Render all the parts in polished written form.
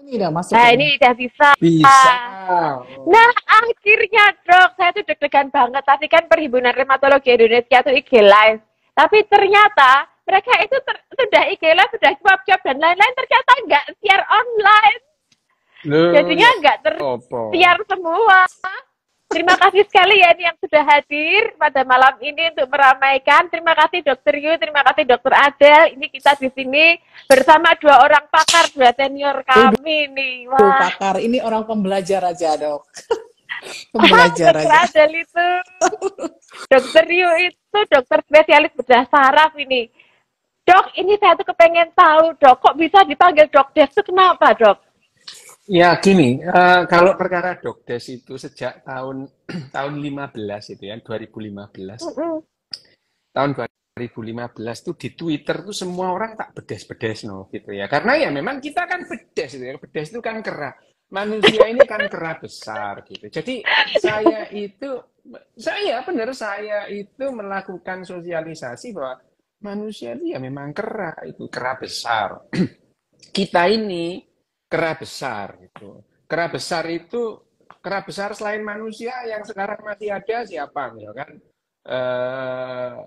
Ini udah masuk Nah, kayaknya. ini udah bisa. Bisa. Nah, Oh. akhirnya dok, saya tuh deg-degan banget. Tapi kan Perhimpunan Rheumatologi Indonesia tuh IG Live. Tapi ternyata mereka itu sudah IG Live, sudah swab-swab dan lain-lain. Ternyata nggak share online. Loh, Jadinya ya nggak apa? tersiar semua. Terima kasih sekali ya yang sudah hadir pada malam ini untuk meramaikan. Terima kasih Dokter Yu, terima kasih Dokter Adel. Ini kita di sini bersama dua orang pakar, dua senior kami nih. Tuh Wah, pakar, ini orang pembelajar aja dok. Pembelajar Dokter aja. Adel itu, Dokter Yu itu dokter spesialis bedah saraf ini. Dok, ini saya tuh kepengen tahu, dok, kok bisa dipanggil Dokdes itu kenapa, dok? Ya gini, kalau perkara Dokdes itu sejak tahun 15 itu ya, 2015. Mm-mm. Tahun 2015 tuh di Twitter tuh semua orang tak bedes-bedes no gitu ya. Karena ya memang kita kan bedes itu ya. Bedes itu kan kera. Manusia ini kan kera besar gitu. Jadi saya itu melakukan sosialisasi bahwa manusia itu ya memang kera itu kera besar. Kita ini kera besar gitu. Kera besar selain manusia yang sekarang masih ada siapa misalkan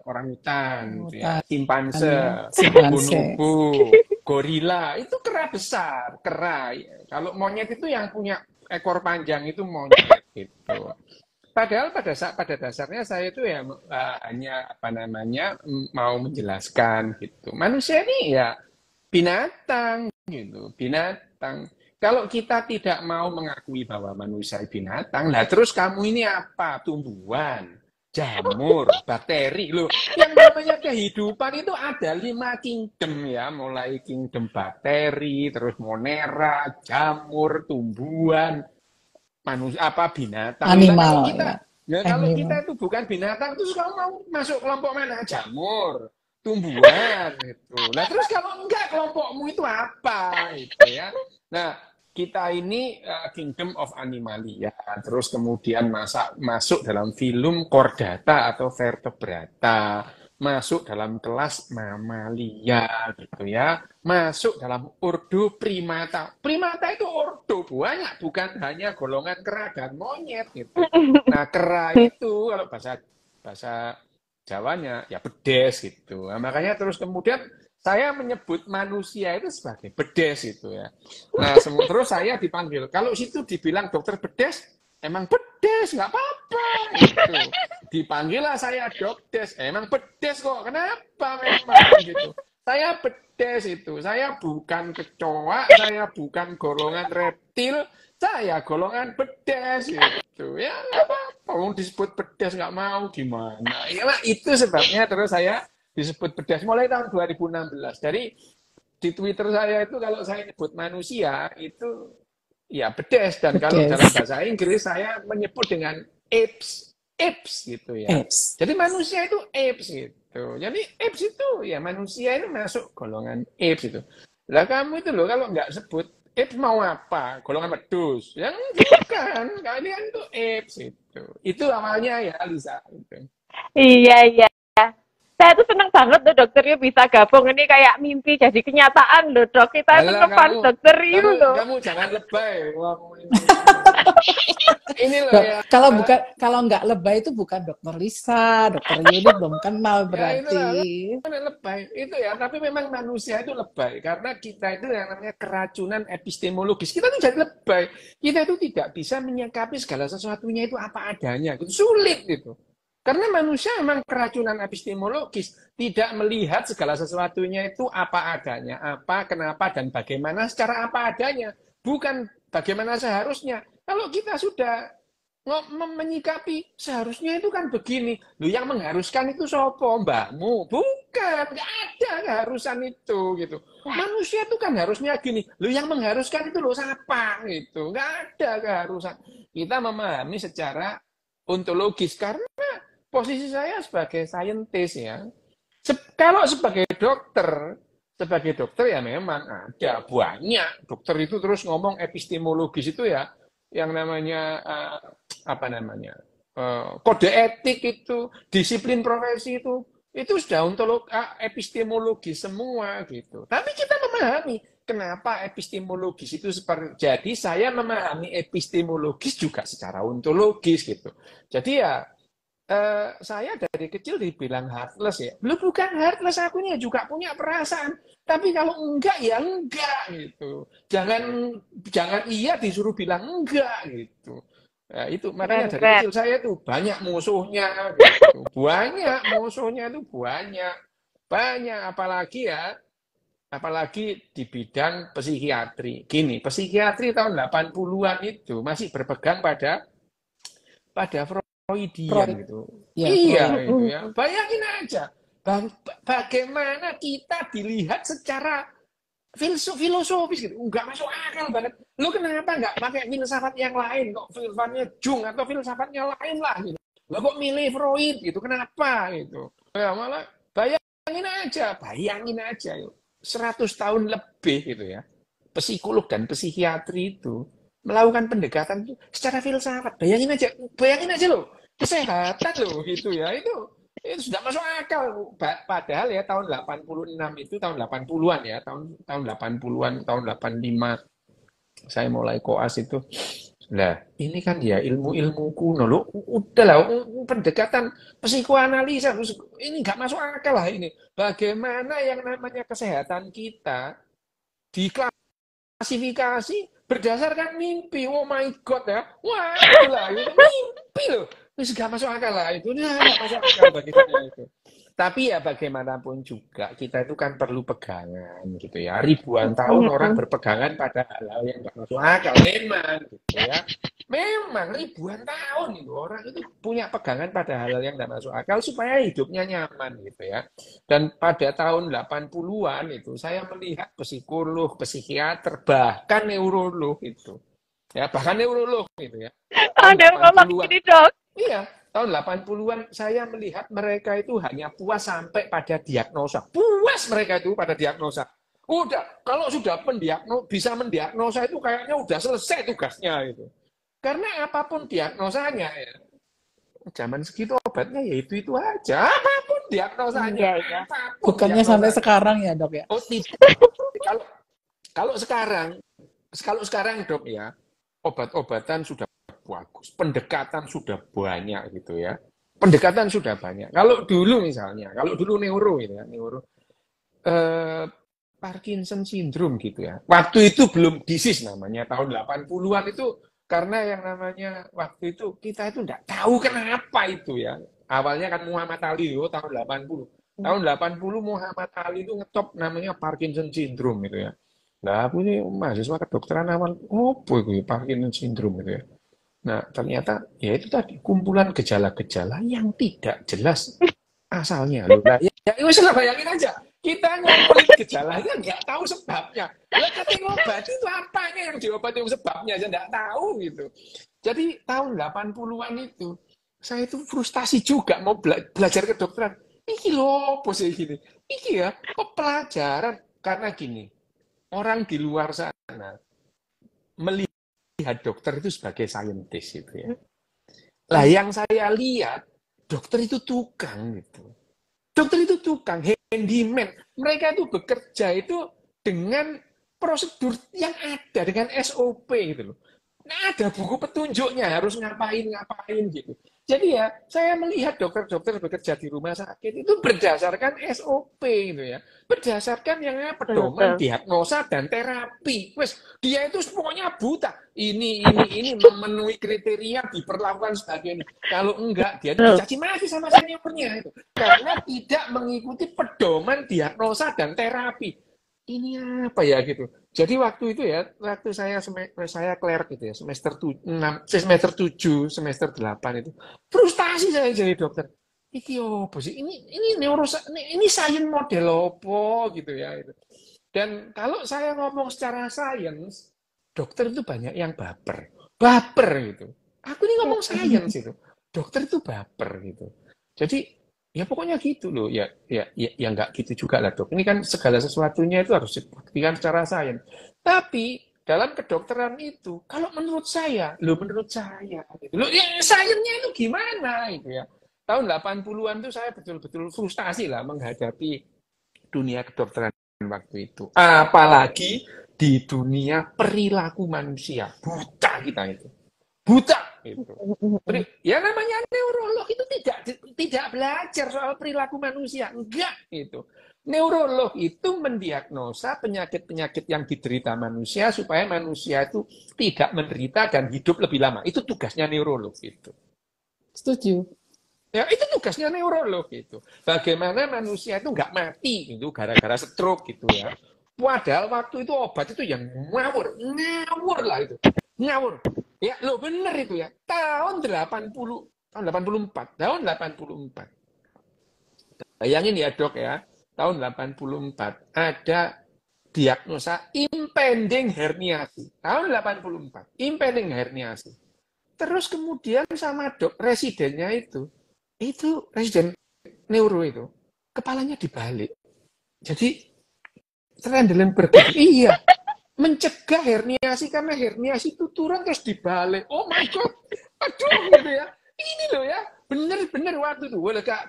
orangutan gitu ya, Hutan ya, simpanse, simpanse. bonobo, gorila itu kera besar, kera. Kalau monyet itu yang punya ekor panjang itu monyet gitu. Padahal pada dasarnya saya itu ya hanya apa namanya mau menjelaskan gitu. Manusia ini ya binatang gitu, binatang. Kalau kita tidak mau mengakui bahwa manusia binatang, lah terus kamu ini apa? Tumbuhan, jamur, bakteri loh. Yang namanya kehidupan itu ada 5 kingdom ya, mulai kingdom bakteri, terus monera, jamur, tumbuhan, manusia apa binatang. Lah kalau Animal kita ya, ya kalau kita animal. itu bukan binatang, terus kamu mau masuk kelompok mana? Jamur, tumbuhan gitu. Nah, terus kalau enggak kelompokmu itu apa gitu ya. Nah, kita ini Kingdom of Animalia, terus kemudian masuk dalam film Chordata atau Vertebrata, masuk dalam kelas Mamalia gitu ya, masuk dalam ordo Primata. Primata itu ordo banyak, bukan hanya golongan kera dan monyet gitu. Nah, kera itu kalau bahasa bahasa Jawanya ya bedes gitu. Nah, makanya terus kemudian saya menyebut manusia itu sebagai bedes itu ya. Nah, terus saya dipanggil. Kalau situ dibilang dokter bedes, emang bedes, nggak apa-apa gitu. Dipanggil lah saya doktes, emang bedes kok. Kenapa memang gitu? Saya bedes itu. Saya bukan kecoa, saya bukan golongan reptil, saya golongan bedes gitu. Ya nggak apa-apa. Mau disebut bedes nggak mau gimana? Ya itu sebabnya terus saya disebut bedes mulai tahun 2016. Jadi di Twitter saya itu kalau saya nyebut manusia itu ya bedes dan kalau dalam Bedes. bahasa Inggris saya menyebut dengan apes, apes gitu ya. Apes. Jadi manusia itu apes gitu. Jadi apes itu ya manusia itu masuk golongan apes itu. Lah kamu itu loh kalau nggak sebut apes mau apa? Golongan wedus. Yang bukan, kalian itu apes itu. Itu awalnya ya Lisa gitu. Iya, iya. Saya tuh seneng banget loh Dokter Yu bisa gabung ini kayak mimpi jadi kenyataan loh dok. Kita itu Alah ngefans Dokter Yu loh. kamu jangan lebay. Wah, ini loh Dok, ya. kalau bukan kalau nggak lebay itu bukan dokter Lisa, dokter Yuni belum kenal Ya berarti. itulah lebay itu ya, tapi memang manusia itu lebay karena kita itu yang namanya keracunan epistemologis. Kita tuh jadi lebay. Kita itu tidak bisa menyikapi segala sesuatunya itu apa adanya. Itu sulit gitu. Karena manusia memang keracunan epistemologis, tidak melihat segala sesuatunya itu apa adanya, apa, kenapa, dan bagaimana secara apa adanya. Bukan bagaimana seharusnya. Kalau kita sudah menyikapi seharusnya itu kan begini. Loh yang mengharuskan itu sopo mbakmu? Bukan, nggak ada keharusan itu gitu. Manusia itu kan harusnya gini. Loh yang mengharuskan itu loh siapa gitu. Nggak ada keharusan. Kita memahami secara ontologis karena posisi saya sebagai saintis ya. Kalau sebagai dokter ya memang ada banyak dokter itu terus ngomong epistemologis itu ya yang namanya apa namanya kode etik itu disiplin profesi itu sudah epistemologi semua gitu. Tapi kita memahami kenapa epistemologis itu seperti jadi saya memahami epistemologis juga secara ontologis gitu. Jadi ya saya dari kecil dibilang heartless ya. Belum bukan heartless, aku ini juga punya perasaan. Tapi kalau enggak ya enggak gitu. Jangan iya disuruh bilang enggak gitu. Ya, itu makanya dari kecil saya tuh banyak musuhnya gitu. Banyak musuhnya itu banyak apalagi di bidang psikiatri. Gini, psikiatri tahun 80-an itu masih berpegang pada Freudian Freud. gitu. Ya, Iya Freud. itu ya. Bayangin aja bagaimana kita dilihat secara filosofis gitu. Enggak masuk akal banget. Lu kenapa enggak pakai filsafat yang lain? Kok filsafatnya Jung atau filsafatnya lain lah gitu. Lo kok milih Freud gitu? Kenapa gitu? Ya malah bayangin aja yuk. 100 tahun lebih gitu ya. Psikolog dan psikiatri itu melakukan pendekatan itu secara filsafat. Bayangin aja loh. Kesehatan loh gitu ya. Itu sudah masuk akal. Padahal ya tahun 86 itu tahun 80-an ya, tahun 80-an, tahun 85 saya mulai koas itu. Nah, ini kan ya ilmu-ilmu kuno loh. Udahlah, pendekatan psikoanalisa ini nggak masuk akal lah ini. Bagaimana yang namanya kesehatan kita diklasifikasi berdasarkan mimpi. Oh my God ya. Wah, itulah itu mimpi loh. Itu nggak masuk akal lah itu. Nah, nggak masuk akal bagi saya itu. Tapi ya bagaimanapun juga kita itu kan perlu pegangan gitu ya. Ribuan tahun orang berpegangan pada hal-hal yang nggak masuk akal. Memang gitu ya. Memang ribuan tahun itu orang itu punya pegangan pada hal-hal yang nggak masuk akal supaya hidupnya nyaman gitu ya. Dan pada tahun 80-an itu saya melihat psikolog, psikiater, bahkan neurolog itu. Ya, bahkan neurolog gitu ya. Ada ngomong gini, Dok. Iya, tahun 80-an saya melihat mereka itu hanya puas sampai pada diagnosa. Puas mereka itu pada diagnosa. Udah, kalau sudah bisa mendiagnosa itu kayaknya udah selesai tugasnya itu. Karena apapun diagnosanya ya. Zaman segitu obatnya ya itu aja. Apapun diagnosanya. Iya. Apapun Bukannya sampai sekarang ya, Dok ya? Oh, tidak. Kalau sekarang Dok ya, obat-obatan sudah bagus, pendekatan sudah banyak gitu ya. Pendekatan sudah banyak. Kalau dulu misalnya, neuro gitu ya, Parkinson syndrome gitu ya. Waktu itu belum disease namanya, tahun 80-an itu karena yang namanya waktu itu kita itu enggak tahu kenapa itu ya. Awalnya kan Muhammad Ali tahun 80. Tahun 80 Muhammad Ali itu ngetop namanya Parkinson syndrome gitu ya. Nah, aku ini mahasiswa kedokteran awal, itu Parkinson syndrome gitu ya. Nah, ternyata ya itu tadi kumpulan gejala-gejala yang tidak jelas asalnya. Nah, ya wis lah bayangin aja. Kita ngomongin gejalanya nggak tahu sebabnya. Lah katanya ngobati itu apanya yang diobati yang sebabnya aja nggak tahu gitu. Jadi tahun 80-an itu saya itu frustasi juga mau belajar kedokteran. Iki loh, posisi gini. Iki ya, kok pelajaran karena gini. Orang di luar sana melihat dokter itu sebagai saintis gitu ya. Lah yang saya lihat dokter itu tukang gitu. Dokter itu tukang, handyman. Mereka itu bekerja itu dengan prosedur yang ada, dengan SOP gitu loh. Nah, ada buku petunjuknya, harus ngapain gitu. Jadi ya, saya melihat dokter-dokter bekerja di rumah sakit itu berdasarkan SOP gitu ya. Berdasarkan yang namanya pedoman, diagnosa, dan terapi. Wes, dia itu pokoknya buta. Ini memenuhi kriteria diperlakukan sebagai ini. Kalau enggak, dia dicaci maki sama seniornya itu. Karena tidak mengikuti pedoman, diagnosa, dan terapi. Ini apa ya gitu. Jadi waktu itu ya, waktu saya clerk gitu ya, semester 7, semester 8 itu. Frustasi saya jadi dokter. Iki opo sih? Ini sains model opo gitu ya itu. Dan kalau saya ngomong secara sains, dokter itu banyak yang baper. Baper gitu. Aku ini ngomong sains itu. Dokter itu baper gitu. Jadi ya pokoknya gitu loh, ya nggak gitu juga lah dok. Ini kan segala sesuatunya itu harus dibuktikan secara sains. Tapi dalam kedokteran itu, kalau menurut saya gitu loh, ya sainsnya itu gimana itu ya. Tahun 80-an itu saya betul-betul frustasi lah menghadapi dunia kedokteran. waktu itu. Apalagi di dunia perilaku manusia. Buta kita itu. Buta itu. Ya namanya neurolog itu tidak belajar soal perilaku manusia. Enggak itu. Neurolog itu mendiagnosa penyakit-penyakit yang diderita manusia supaya manusia itu tidak menderita dan hidup lebih lama. Itu tugasnya neurolog itu. Setuju. Ya, itu tugasnya neurolog gitu. Bagaimana manusia itu nggak mati gitu gara-gara stroke gitu ya. Padahal waktu itu obat itu yang ngawur lah itu. Ngawur. Ya, lo bener itu ya. Tahun 84. Bayangin ya, Dok ya. Tahun 84 ada diagnosa impending herniasi. Tahun 84, impending herniasi. Terus kemudian sama residennya itu residen neuro itu, kepalanya dibalik. Jadi, Trendelenburg, iya, mencegah herniasi karena herniasi itu turun terus dibalik. Oh my God, aduh gitu ya. Ini loh ya, bener-bener waktu itu,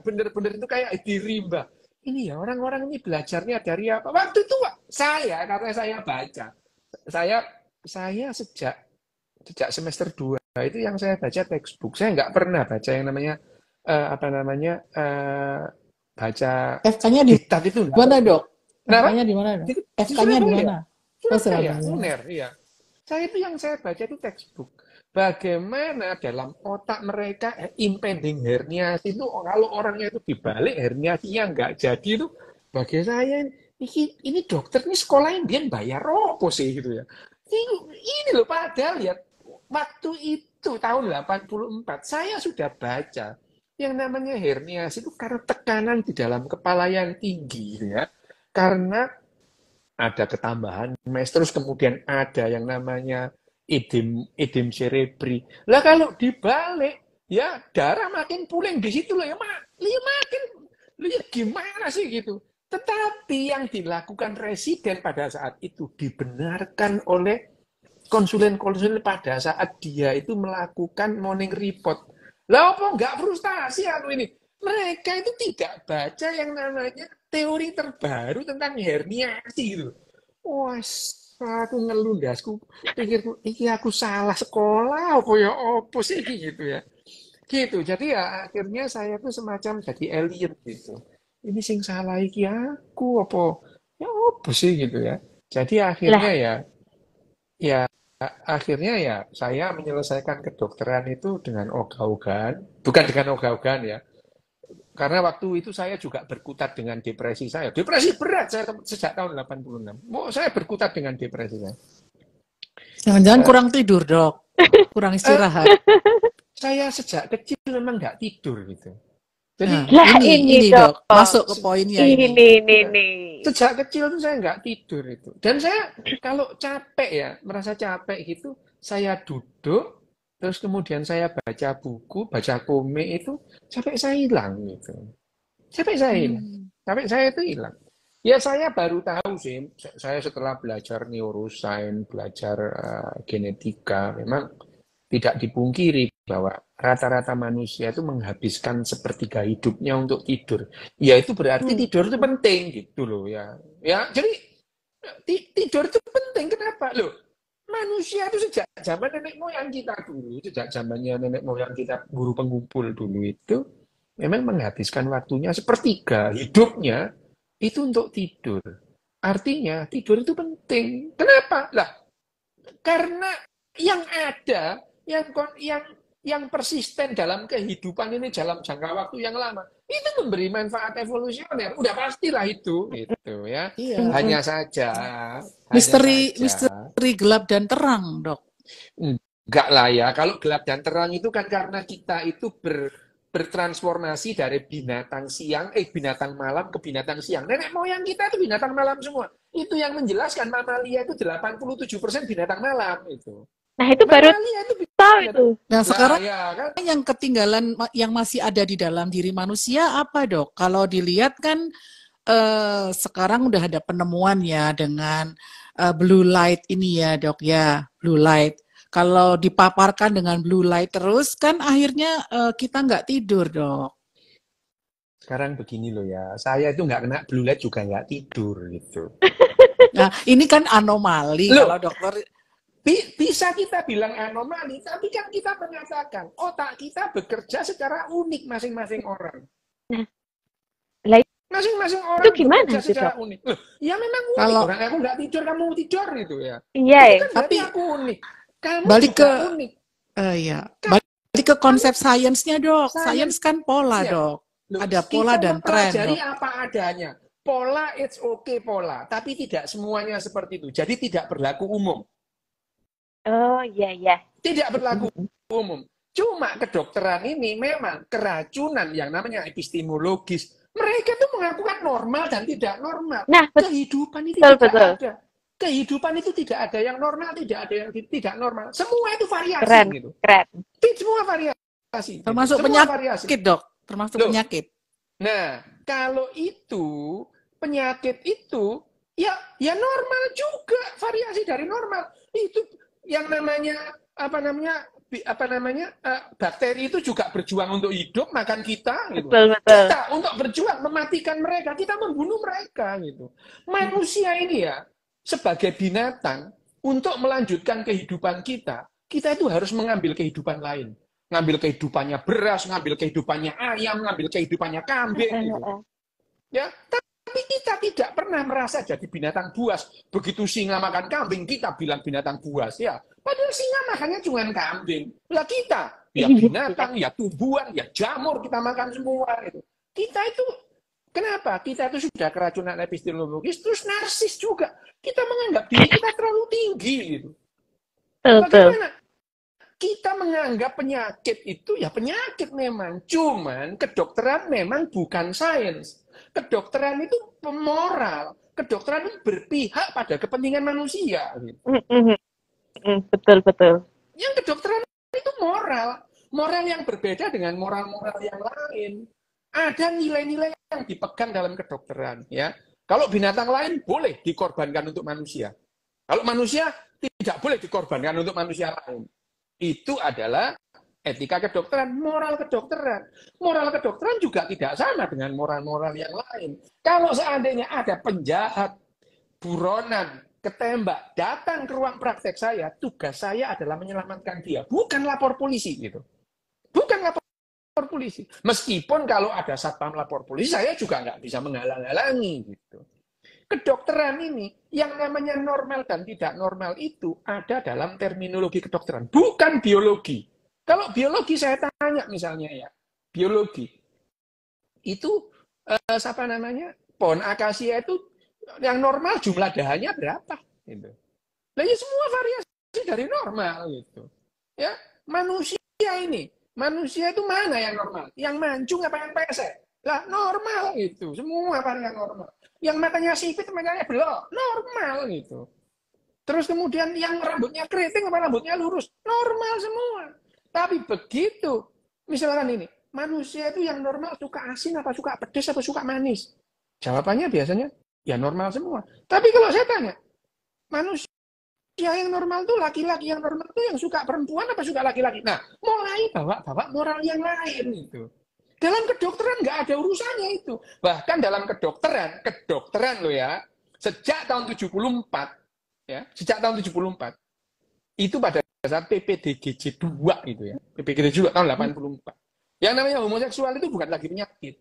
bener-bener itu kayak dirimba. Ini ya, orang-orang ini belajarnya dari apa? Waktu itu karena saya baca, saya sejak semester 2 itu yang saya baca textbook. Saya nggak pernah baca yang namanya baca FK-nya di diktat itu. mana, Dok? Kenapa? FK-nya di mana, Dok? Di FK-nya di Surabaya. mana? Surabaya, Surabaya. UNER, iya. Yang saya baca itu textbook. Bagaimana dalam otak mereka impending herniasi itu kalau orangnya itu dibalik herniasinya nggak jadi itu bagi saya ini dokter ini sekolahnya dia bayar apa sih gitu ya. Ini loh padahal ya waktu itu tahun 84 saya sudah baca yang namanya herniasi itu karena tekanan di dalam kepala yang tinggi gitu ya. Karena ada ketambahan mes, terus kemudian ada yang namanya edem cerebri. Lah kalau dibalik, ya darah makin puling di situ loh ya, makin ya gimana sih gitu. Tetapi yang dilakukan residen pada saat itu dibenarkan oleh konsulen-konsulen pada saat dia itu melakukan morning report. Lah apa nggak frustasi aku ini? Mereka itu tidak baca yang namanya teori terbaru tentang herniasi gitu. Wah, aku ngelundasku, pikirku, iki aku salah sekolah, apa ya, apa sih gitu ya. Gitu, jadi ya akhirnya saya tuh semacam jadi alien gitu. Ini sing salah iki aku, apa, ya apa sih gitu ya. Jadi akhirnya Lah, ya akhirnya ya saya menyelesaikan kedokteran itu dengan ogah-ogahan, bukan dengan ogah-ogahan ya, karena waktu itu saya juga berkutat dengan depresi saya. Depresi berat saya sejak tahun 86. Saya berkutat dengan depresi saya. Jangan-jangan kurang tidur, Dok. Kurang istirahat. Saya sejak kecil memang nggak tidur gitu. Nah, Jadi ini Dok. Masuk ke poinnya ini. Ini. sejak kecil tuh saya nggak tidur itu. Dan saya kalau capek ya, merasa capek gitu, saya duduk, terus kemudian saya baca buku, baca komik itu, sampai saya hilang gitu. Sampai saya hilang. Sampai saya itu hilang. Ya saya baru tahu sih, saya setelah belajar neuroscience, belajar genetika, memang tidak dipungkiri bahwa rata-rata manusia itu menghabiskan sepertiga hidupnya untuk tidur. Ya itu berarti tidur itu penting gitu loh ya. Ya, jadi tidur itu penting. Kenapa? Loh, manusia itu sejak zaman nenek moyang kita dulu, sejak zamannya nenek moyang kita guru pengumpul dulu itu memang menghabiskan waktunya sepertiga hidupnya itu untuk tidur. Artinya tidur itu penting. Kenapa? Lah, karena yang ada, yang persisten dalam kehidupan ini dalam jangka waktu yang lama, itu memberi manfaat evolusioner. Udah pastilah itu, gitu ya. Iya. Hanya saja. Misteri gelap dan terang, Dok. Enggak lah ya. Kalau gelap dan terang itu kan karena kita itu bertransformasi dari binatang malam ke binatang siang. Nenek moyang kita itu binatang malam semua. Itu yang menjelaskan mamalia itu 87% binatang malam itu. Nah, itu baru tahu itu. Nah, sekarang ya, kan? yang ketinggalan yang masih ada di dalam diri manusia apa, Dok? Kalau dilihat kan sekarang udah ada penemuan ya dengan blue light ini ya, Dok ya, blue light. Kalau dipaparkan dengan blue light terus kan akhirnya kita nggak tidur, Dok. sekarang begini loh ya, saya itu nggak kena blue light juga nggak tidur gitu. Nah, ini kan anomali Loh, kalau dokter. bisa kita bilang anomali, tapi kan kita mengatakan otak kita bekerja secara unik masing-masing orang. Nah, lah Masing-masing itu orang gimana bekerja sih, secara Dok? unik. Loh, ya memang unik. Kalau Orang aku nggak tidur, kamu tidur gitu ya. Iya Itu ya. kan berarti tapi aku unik. Kamu balik juga ke unik. ya, Kamu balik ke konsep sainsnya, Dok. sains Sains kan pola, ya. Dok. Loh, Ada pola kita dan tren, mempelajari Dok. apa adanya. Pola, it's okay pola. Tapi tidak semuanya seperti itu. Jadi tidak berlaku umum. Oh, iya, iya. Tidak berlaku umum. Cuma kedokteran ini memang keracunan yang namanya epistemologis. Mereka itu mengakukan normal dan tidak normal. Nah, Kehidupan itu betul, tidak betul. ada. Kehidupan itu tidak ada yang normal, tidak ada yang tidak normal. Semua itu variasi Keren, gitu. keren. Semua variasi. Gitu. Termasuk Semua variasi. penyakit, Dok. Termasuk Loh, penyakit. nah, kalau itu penyakit itu ya normal juga, variasi dari normal. Itu yang namanya bakteri itu juga berjuang untuk hidup, makan kita gitu. Betul, betul. Kita untuk berjuang mematikan mereka, kita membunuh mereka gitu. Manusia ini ya sebagai binatang untuk melanjutkan kehidupan kita itu harus mengambil kehidupan lain. Ngambil kehidupannya beras, ngambil kehidupannya ayam, ngambil kehidupannya kambing gitu. Ya, tapi kita tidak pernah merasa jadi binatang buas. Begitu singa makan kambing, kita bilang binatang buas ya. Padahal singa makannya cuma kambing. Lah kita, ya binatang, ya tumbuhan, ya jamur kita makan semua itu. Kita itu kenapa? Kita itu sudah keracunan epistemologis, terus narsis juga. Kita menganggap diri kita terlalu tinggi gitu. Bagaimana? Kita menganggap penyakit itu ya penyakit memang. Cuman kedokteran memang bukan sains. Kedokteran itu moral. Kedokteran itu berpihak pada kepentingan manusia. Gitu. Betul, betul. Yang kedokteran itu moral. Moral yang berbeda dengan moral-moral yang lain. Ada nilai-nilai yang dipegang dalam kedokteran. Ya. Kalau binatang lain boleh dikorbankan untuk manusia. Kalau manusia tidak boleh dikorbankan untuk manusia lain. Itu adalah etika kedokteran, moral kedokteran. Moral kedokteran juga tidak sama dengan moral-moral yang lain. Kalau seandainya ada penjahat, buronan, ketembak, datang ke ruang praktek saya, tugas saya adalah menyelamatkan dia, bukan lapor polisi gitu. Bukan lapor polisi. Meskipun kalau ada satpam lapor polisi, saya juga nggak bisa menghalang-halangi gitu. Kedokteran ini, yang namanya normal dan tidak normal itu ada dalam terminologi kedokteran, bukan biologi. Kalau biologi saya tanya misalnya ya, biologi itu siapa namanya pohon akasia itu yang normal jumlah dahannya berapa? Gitu. Nah, ya semua variasi dari normal gitu. Ya manusia itu mana yang normal? Yang mancung apa yang pesek? Lah normal gitu, semua varian normal. Yang matanya sipit, matanya belok, normal gitu. Terus kemudian yang rambutnya keriting, apa rambutnya lurus, normal semua. Tapi begitu, misalkan ini, manusia itu yang normal suka asin, apa suka pedas, apa suka manis? Jawabannya biasanya, ya normal semua. Tapi kalau saya tanya, manusia yang normal itu laki-laki yang normal itu yang suka perempuan, apa suka laki-laki? Nah, mulai bawa moral yang lain itu. Dalam kedokteran nggak ada urusannya itu. Bahkan dalam kedokteran loh ya, sejak tahun 74, ya, sejak tahun 74, itu pada saat PPDGJ 2 gitu ya, PPDGJ 2 tahun 84. Yang namanya homoseksual itu bukan lagi penyakit.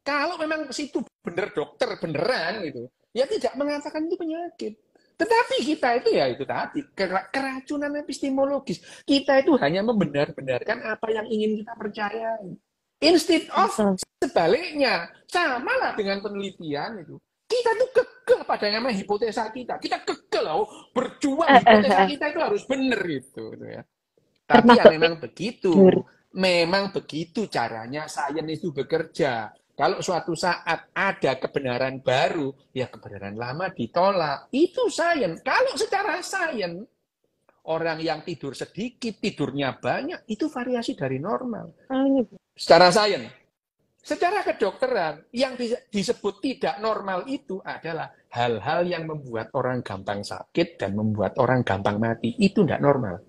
Kalau memang ke situ bener dokter, beneran gitu, ya tidak mengatakan itu penyakit. Tetapi kita itu ya itu tadi, keracunan epistemologis. Kita itu hanya membenar-benarkan apa yang ingin kita percayai. Instead of sebaliknya, samalah dengan penelitian itu. Kita tuh kekeh pada nama hipotesa kita. Kita kekeh loh, berjuang hipotesa kita itu harus benar gitu ya. Tapi ya memang begitu caranya sains itu bekerja. Kalau suatu saat ada kebenaran baru, ya kebenaran lama ditolak. Itu sains. Kalau secara sains, orang yang tidur sedikit, tidurnya banyak, itu variasi dari normal. Secara sains. Secara kedokteran, yang disebut tidak normal itu adalah hal-hal yang membuat orang gampang sakit dan membuat orang gampang mati. Itu tidak normal.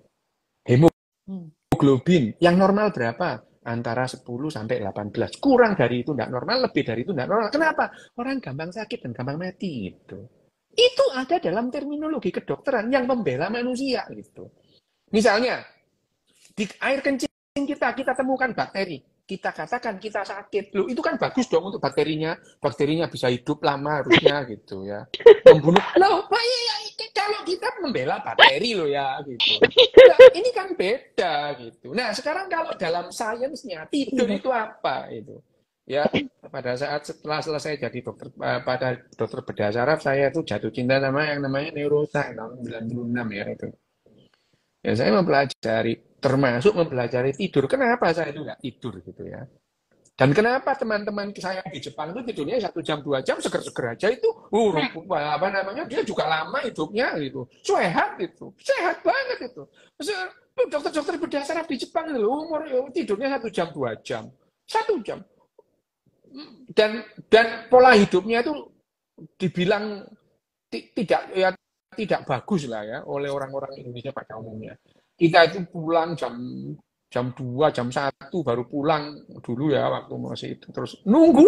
Hemoglobin, yang normal berapa? antara 10 sampai 18. Kurang dari itu tidak normal, lebih dari itu tidak normal. Kenapa? Orang gampang sakit dan gampang mati gitu. Itu ada dalam terminologi kedokteran yang membela manusia gitu. Misalnya di air kencing kita temukan bakteri. Kita katakan kita sakit. Loh, itu kan bagus dong untuk bakterinya. Bakterinya bisa hidup lama harusnya gitu ya. Membunuh. Loh, kalau kita membela bakteri loh ya gitu. Nah, ini kan beda gitu. Nah, sekarang kalau dalam sainsnya tidur itu apa itu? Ya, pada saat setelah selesai jadi dokter pada dokter bedah saraf, saya itu jatuh cinta sama yang namanya neuroscience tahun 96 ya itu. Ya, saya mempelajari, termasuk mempelajari tidur. Kenapa saya itu nggak tidur gitu ya? Dan kenapa teman-teman saya di Jepang itu tidurnya 1 jam 2 jam seger-seger aja itu, apa namanya, dia juga lama hidupnya gitu, sehat itu, sehat banget itu. Dokter-dokter bedah saraf di Jepang itu umur tidurnya 1 jam 2 jam, 1 jam. Dan pola hidupnya itu dibilang tidak bagus lah ya oleh orang-orang Indonesia pada umumnya. Kita itu pulang jam 2, jam 1 baru pulang dulu ya waktu masih itu. Terus nunggu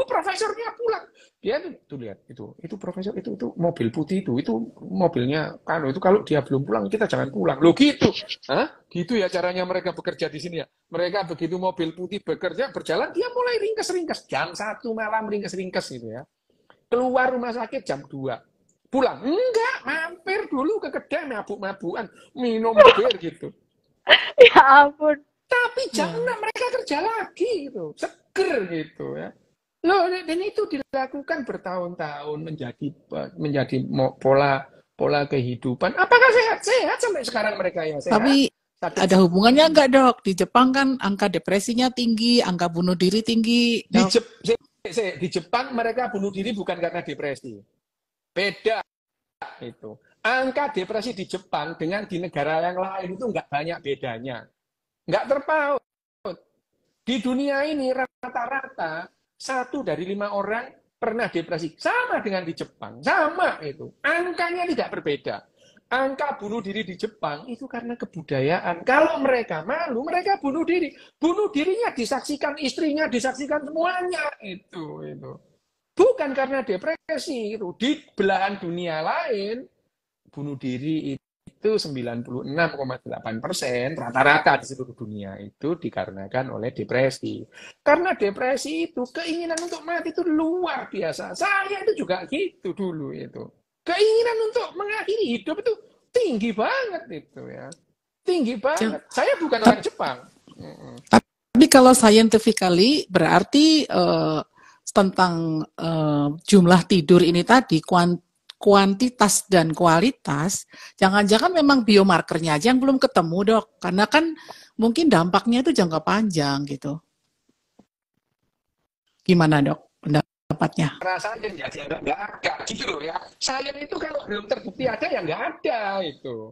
profesornya pulang. Dia tuh lihat itu profesor itu mobil putih itu mobilnya itu kalau dia belum pulang kita jangan pulang. Loh gitu. Hah? Gitu ya caranya mereka bekerja di sini ya. Mereka begitu mobil putih berjalan dia mulai ringkes-ringkes jam 1 malam ringkes-ringkes gitu ya. Keluar rumah sakit jam 2. Pulang. Enggak, mampir dulu ke kedai mabuk-mabukan, minum bir gitu. Ya ampun. Tapi jam 6 mereka kerja lagi gitu. Seger gitu ya. Loh, dan itu dilakukan bertahun-tahun menjadi pola kehidupan. Apakah sehat? Sehat sampai sekarang mereka ya sehat. Tapi ada hubungannya enggak, Dok? Di Jepang kan angka depresinya tinggi, angka bunuh diri tinggi. Di Jepang mereka bunuh diri bukan karena depresi. Beda itu. Angka depresi di Jepang dengan di negara yang lain itu nggak banyak bedanya. Nggak terpaut. Di dunia ini rata-rata 1 dari 5 orang pernah depresi. Sama dengan di Jepang. Sama itu. Angkanya tidak berbeda. Angka bunuh diri di Jepang itu karena kebudayaan. Kalau mereka malu, mereka bunuh diri. Bunuh dirinya disaksikan istrinya, disaksikan semuanya. Itu. Bukan karena depresi. Itu. Di belahan dunia lain, bunuh diri itu 96,8% rata-rata di seluruh dunia itu dikarenakan oleh depresi. Karena depresi itu keinginan untuk mati itu luar biasa. Saya itu juga gitu dulu itu. Keinginan untuk mengakhiri hidup itu tinggi banget itu ya. Tinggi banget. Saya bukan orang Jepang. Tapi kalau scientifically berarti tentang jumlah tidur ini tadi kuantitas dan kualitas, jangan-jangan memang biomarkernya aja yang belum ketemu, Dok. Karena kan mungkin dampaknya itu jangka panjang gitu. Gimana, Dok, pendapatnya? Rasanya ya nggak ada gitu loh ya. Saya itu kalau belum terbukti ada ya nggak ada itu.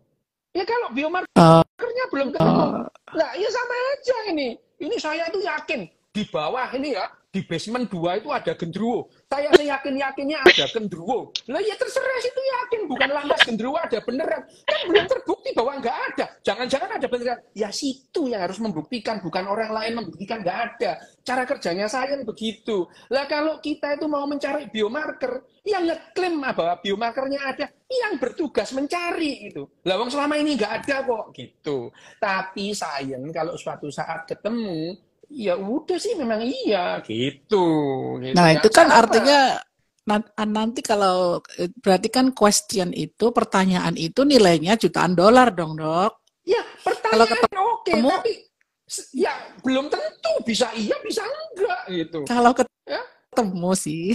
Ya kalau biomarkernya belum ketemu, nah ya sama aja ini. Ini saya itu yakin di bawah ini ya. Di basement 2 itu ada genderuwo. Saya yakin-yakinnya ada genderuwo. Lah ya terserah situ yakin. Bukan lantas genderuwo ada beneran. Kan belum terbukti bahwa nggak ada. Jangan-jangan ada beneran. Ya situ yang harus membuktikan. Bukan orang lain membuktikan nggak ada. Cara kerjanya sains begitu. Lah kalau kita itu mau mencari biomarker, yang ngeklaim bahwa biomarkernya ada, yang bertugas mencari itu. Lah wong selama ini nggak ada kok gitu. Tapi sains kalau suatu saat ketemu, ya udah sih memang iya gitu. Nah itu kan artinya nanti kalau berarti kan question itu, pertanyaan itu nilainya jutaan dolar dong, Dok. Ya pertanyaan oke, tapi ya belum tentu bisa iya bisa enggak gitu. Kalau ketemu sih.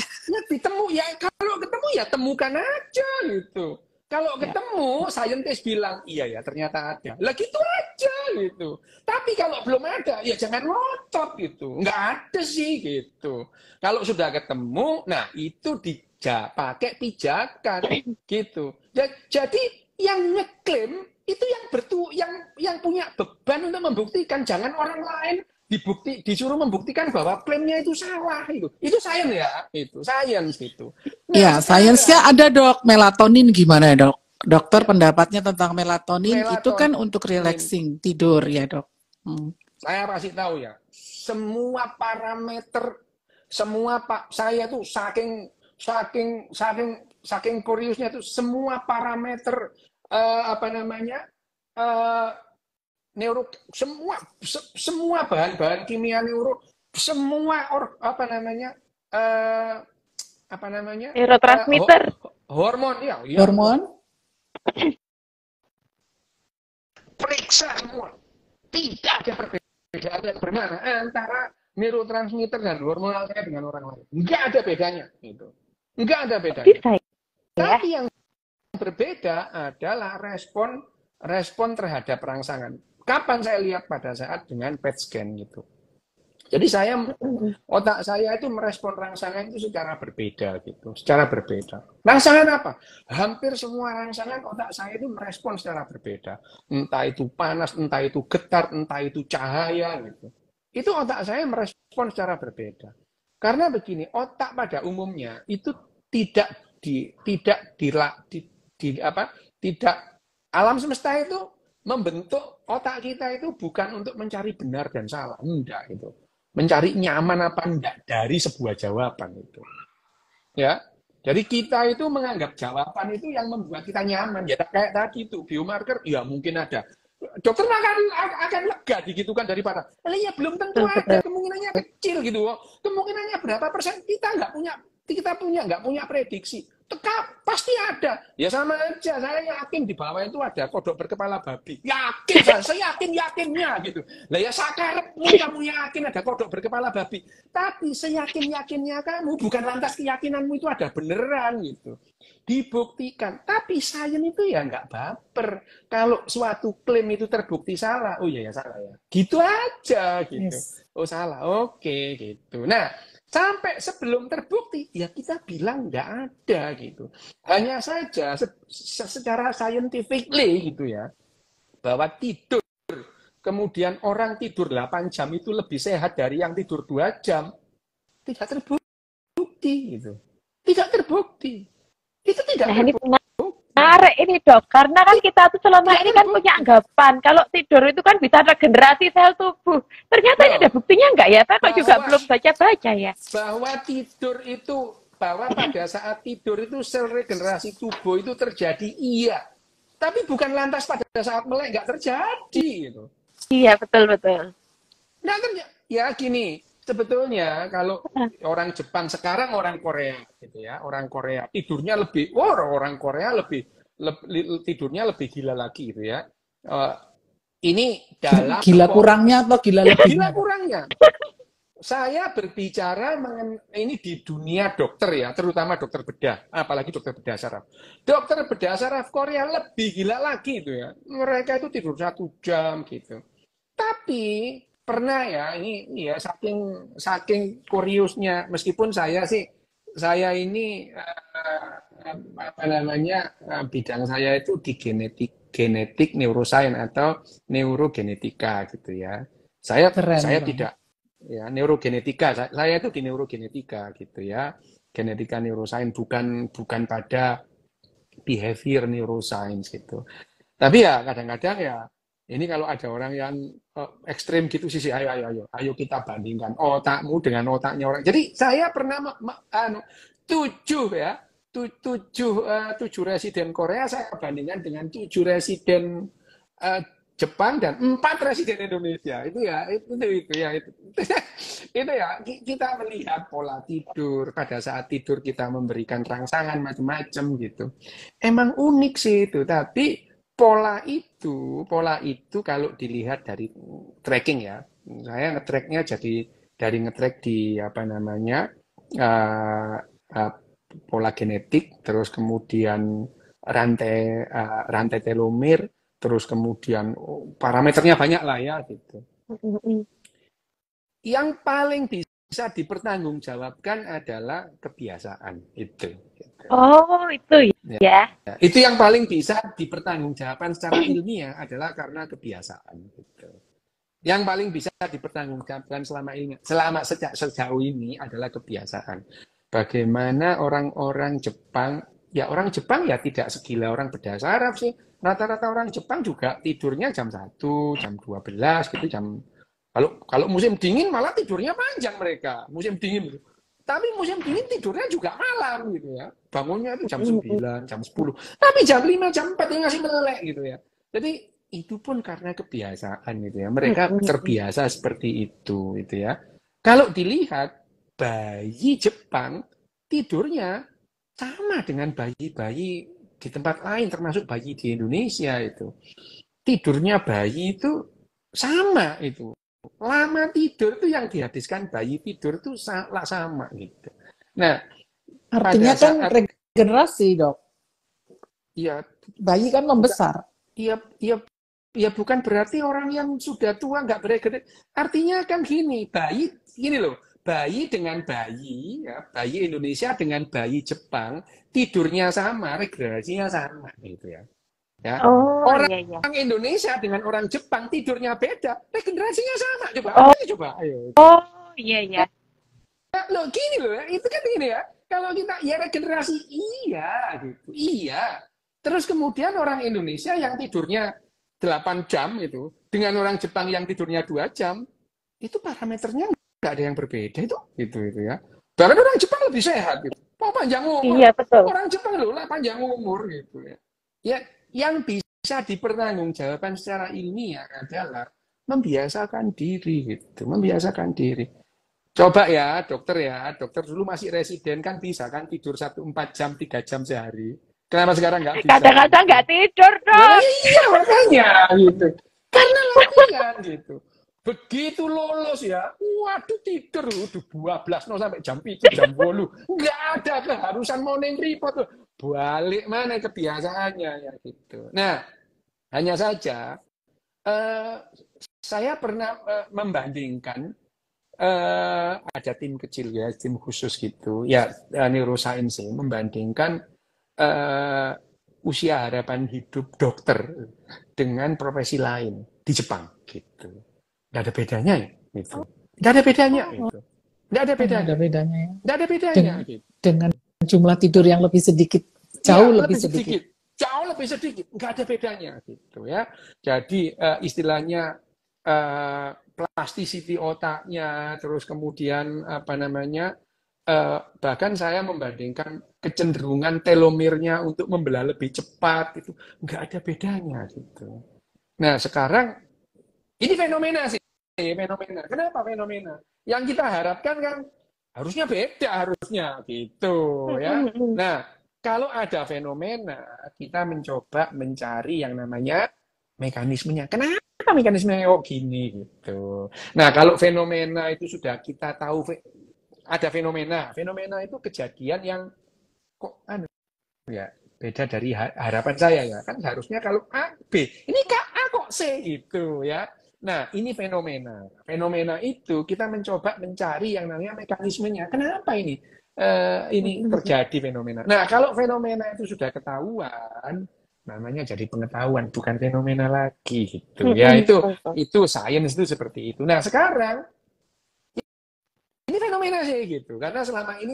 Ya kalau ketemu ya temukan aja gitu. Kalau ketemu, saintis bilang, iya ya ternyata ada. Lah gitu aja gitu. Tapi kalau belum ada, ya jangan ngotot gitu. Nggak ada sih gitu. Kalau sudah ketemu, nah itu pakai pijakan gitu. Jadi yang ngeklaim itu yang punya beban untuk membuktikan. Jangan orang lain disuruh membuktikan bahwa klaimnya itu salah itu sains ya sains gitu. Nah, ya sainsnya ada, Dok. Melatonin gimana, Dok? Dokter pendapatnya tentang melatonin itu kan untuk relaxing tidur ya, Dok. Saya kasih tahu ya, semua parameter, semua saya tuh saking kuriusnya tuh semua parameter apa namanya neuro, semua bahan-bahan kimia neuro, semua apa namanya Neurotransmitter. hormon ya, Hormon? periksa semua, tidak ada perbedaan yang bermana antara neurotransmitter dan hormonal saya dengan orang lain, nggak ada bedanya, gitu, nggak ada bedanya. Bisa ya? Tapi yang berbeda adalah respon terhadap rangsangan. Kapan saya lihat? Pada saat dengan PET scan gitu. Jadi otak saya itu merespon rangsangan itu secara berbeda gitu, secara berbeda. Rangsangan apa? Hampir semua rangsangan otak saya itu merespon secara berbeda. Entah itu panas, entah itu getar, entah itu cahaya gitu. Itu otak saya merespon secara berbeda. Karena begini, otak pada umumnya itu tidak alam semesta itu membentuk otak kita itu bukan untuk mencari benar dan salah, enggak itu. Mencari nyaman apa enggak dari sebuah jawaban itu. Ya. Jadi kita itu menganggap jawaban itu yang membuat kita nyaman. Ya kayak tadi itu biomarker, ya mungkin ada. Dokter akan lega digitukan daripada, ya belum tentu ada, kemungkinannya kecil gitu. Kemungkinannya berapa persen kita nggak punya prediksi. Pasti ada. Ya sama aja, saya yakin di bawah itu ada kodok berkepala babi. Yakin, saya yakinnya gitu. Lah ya sakarepmu kamu yakin ada kodok berkepala babi. Tapi seyakin-yakinnya kamu, bukan lantas keyakinanmu itu ada beneran gitu. Dibuktikan. Tapi sains itu ya nggak baper. Kalau suatu klaim itu terbukti salah, oh iya ya salah ya. Gitu aja gitu. Yes. Oh salah, oke gitu. Nah, sampai sebelum terbukti, ya kita bilang nggak ada gitu. Hanya saja secara scientifically gitu ya, bahwa tidur, kemudian orang tidur 8 jam itu lebih sehat dari yang tidur 2 jam. Tidak terbukti gitu. Tidak terbukti. Itu tidak terbukti. Menarik ini dok, karena kan kita tuh selama ini kan punya anggapan kalau tidur itu kan bisa regenerasi sel tubuh. Ternyata ini ada buktinya enggak ya? Saya juga belum baca-baca ya. Bahwa tidur itu, bahwa pada saat tidur itu sel regenerasi tubuh itu terjadi, iya. Tapi bukan lantas pada saat melek nggak terjadi gitu. Iya betul-betul. Nggak terjadi. Ya gini, sebetulnya kalau orang Jepang sekarang orang Korea gitu ya, orang Korea tidurnya lebih, orang Korea lebih tidurnya lebih gila lagi gitu ya. Ini dalam gila kurangnya atau gila lebih? Gila kurangnya. Saya berbicara ini di dunia dokter ya, terutama dokter bedah, apalagi dokter bedah saraf. Dokter bedah saraf Korea lebih gila lagi itu ya. Mereka itu tidur 1 jam gitu. Tapi pernah ya, ini ya saking kuriusnya, meskipun saya ini apa namanya, bidang saya itu di genetik neuroscience atau neurogenetika gitu ya. Saya tidak ya neurogenetika, saya itu di neurogenetika gitu ya. Genetika neuroscience bukan pada behavior neuroscience gitu. Tapi ya kadang-kadang ya ini kalau ada orang yang ekstrim gitu sih, ayo kita bandingkan otakmu dengan otaknya orang. Jadi saya pernah 7 residen Korea saya bandingkan dengan 7 residen Jepang dan 4 residen Indonesia. Itu ya kita melihat pola tidur, pada saat tidur kita memberikan rangsangan macam-macam gitu. Emang unik sih itu, tapi pola itu kalau dilihat dari tracking ya, saya nge-tracknya jadi dari nge-track di apa namanya pola genetik, terus kemudian rantai telomere, terus kemudian parameternya banyak lah ya gitu. Yang paling bisa dipertanggungjawabkan adalah kebiasaan itu. Oh, itu ya. Itu yang paling bisa dipertanggungjawabkan secara ilmiah adalah karena kebiasaan gitu. Yang paling bisa dipertanggungjawabkan sejauh ini adalah kebiasaan. Bagaimana orang Jepang ya tidak segila orang bedah saraf sih. Rata-rata orang Jepang juga tidurnya jam 1, jam 12 gitu, Kalau musim dingin malah tidurnya panjang mereka, musim dingin. Tapi musim dingin tidurnya juga malam gitu ya. Bangunnya itu jam 9, jam 10. Tapi jam 5, jam 4 dia masih melek gitu ya. Jadi itu pun karena kebiasaan gitu ya. Mereka terbiasa seperti itu gitu ya. Kalau dilihat bayi Jepang tidurnya sama dengan bayi-bayi di tempat lain termasuk bayi di Indonesia itu. Tidurnya bayi itu sama itu. Lama tidur itu yang dihabiskan bayi tidur itu sama gitu. Nah, Artinya pada kan saat regenerasi, Dok. ya Bayi kan membesar. ya ya ya bukan berarti orang yang sudah tua nggak beregenerasi. Artinya kan gini, gini loh, bayi dengan bayi, ya, bayi Indonesia dengan bayi Jepang tidurnya sama, regenerasinya sama gitu ya. Ya. Oh, Orang iya, iya. Indonesia dengan orang Jepang tidurnya beda, regenerasinya sama. Coba, Oh, coba, ayo. oh, iya, iya. Loh, gini loh, ya, itu kan gini ya. Kalau kita ya regenerasi iya gitu, iya. Terus kemudian orang Indonesia yang tidurnya 8 jam itu dengan orang Jepang yang tidurnya 2 jam, itu parameternya nggak ada yang berbeda itu ya. Bahkan orang Jepang lebih sehat gitu. Oh, panjang umur. Iya, betul. Orang Jepang loh lah panjang umur gitu ya. Ya, yang bisa dipertanggungjawabkan secara ilmiah adalah membiasakan diri gitu, membiasakan diri. Coba ya, dokter dulu masih residen kan bisa kan tidur 4 jam, 3 jam sehari. Kenapa sekarang nggak bisa? Kadang-kadang nggak tidur, Nah, Dok. iya makanya gitu. Karena latihan gitu. Begitu lolos ya, waduh tidur udah 12 no sampai jam 7, jam 8. Nggak ada keharusan morning report tuh. Balik mana kebiasaannya ya gitu. Nah, hanya saja saya pernah membandingkan ada tim kecil ya, tim khusus gitu. Ya, neuroscience membandingkan usia harapan hidup dokter dengan profesi lain di Jepang gitu. Nggak ada bedanya ya, gitu. Nggak ada bedanya gitu. Nggak ada bedanya. Nggak ada bedanya ya. Nggak ada bedanya gitu. Dengan jumlah tidur yang lebih sedikit, jauh Ya, lebih sedikit. Jauh lebih sedikit, nggak ada bedanya gitu ya. Jadi istilahnya plasticity otaknya, terus kemudian apa namanya, bahkan saya membandingkan kecenderungan telomernya untuk membelah lebih cepat itu nggak ada bedanya gitu. Nah sekarang ini fenomena sih, fenomena. Kenapa fenomena? Yang kita harapkan kan harusnya beda harusnya gitu ya. Nah kalau ada fenomena kita mencoba mencari yang namanya mekanismenya. Kenapa mekanismenya kok gini gitu. Nah kalau fenomena itu sudah kita tahu ada fenomena. Fenomena itu kejadian yang kok ya beda dari harapan saya ya. Kan harusnya kalau A, B. Ini kok A kok C gitu ya. Nah, ini fenomena. Fenomena itu kita mencoba mencari yang namanya mekanismenya. Kenapa ini terjadi fenomena? Nah, kalau fenomena itu sudah ketahuan, namanya jadi pengetahuan, bukan fenomena lagi gitu. Ya, itu sains itu seperti itu. Nah, sekarang ini fenomena sih gitu. Karena selama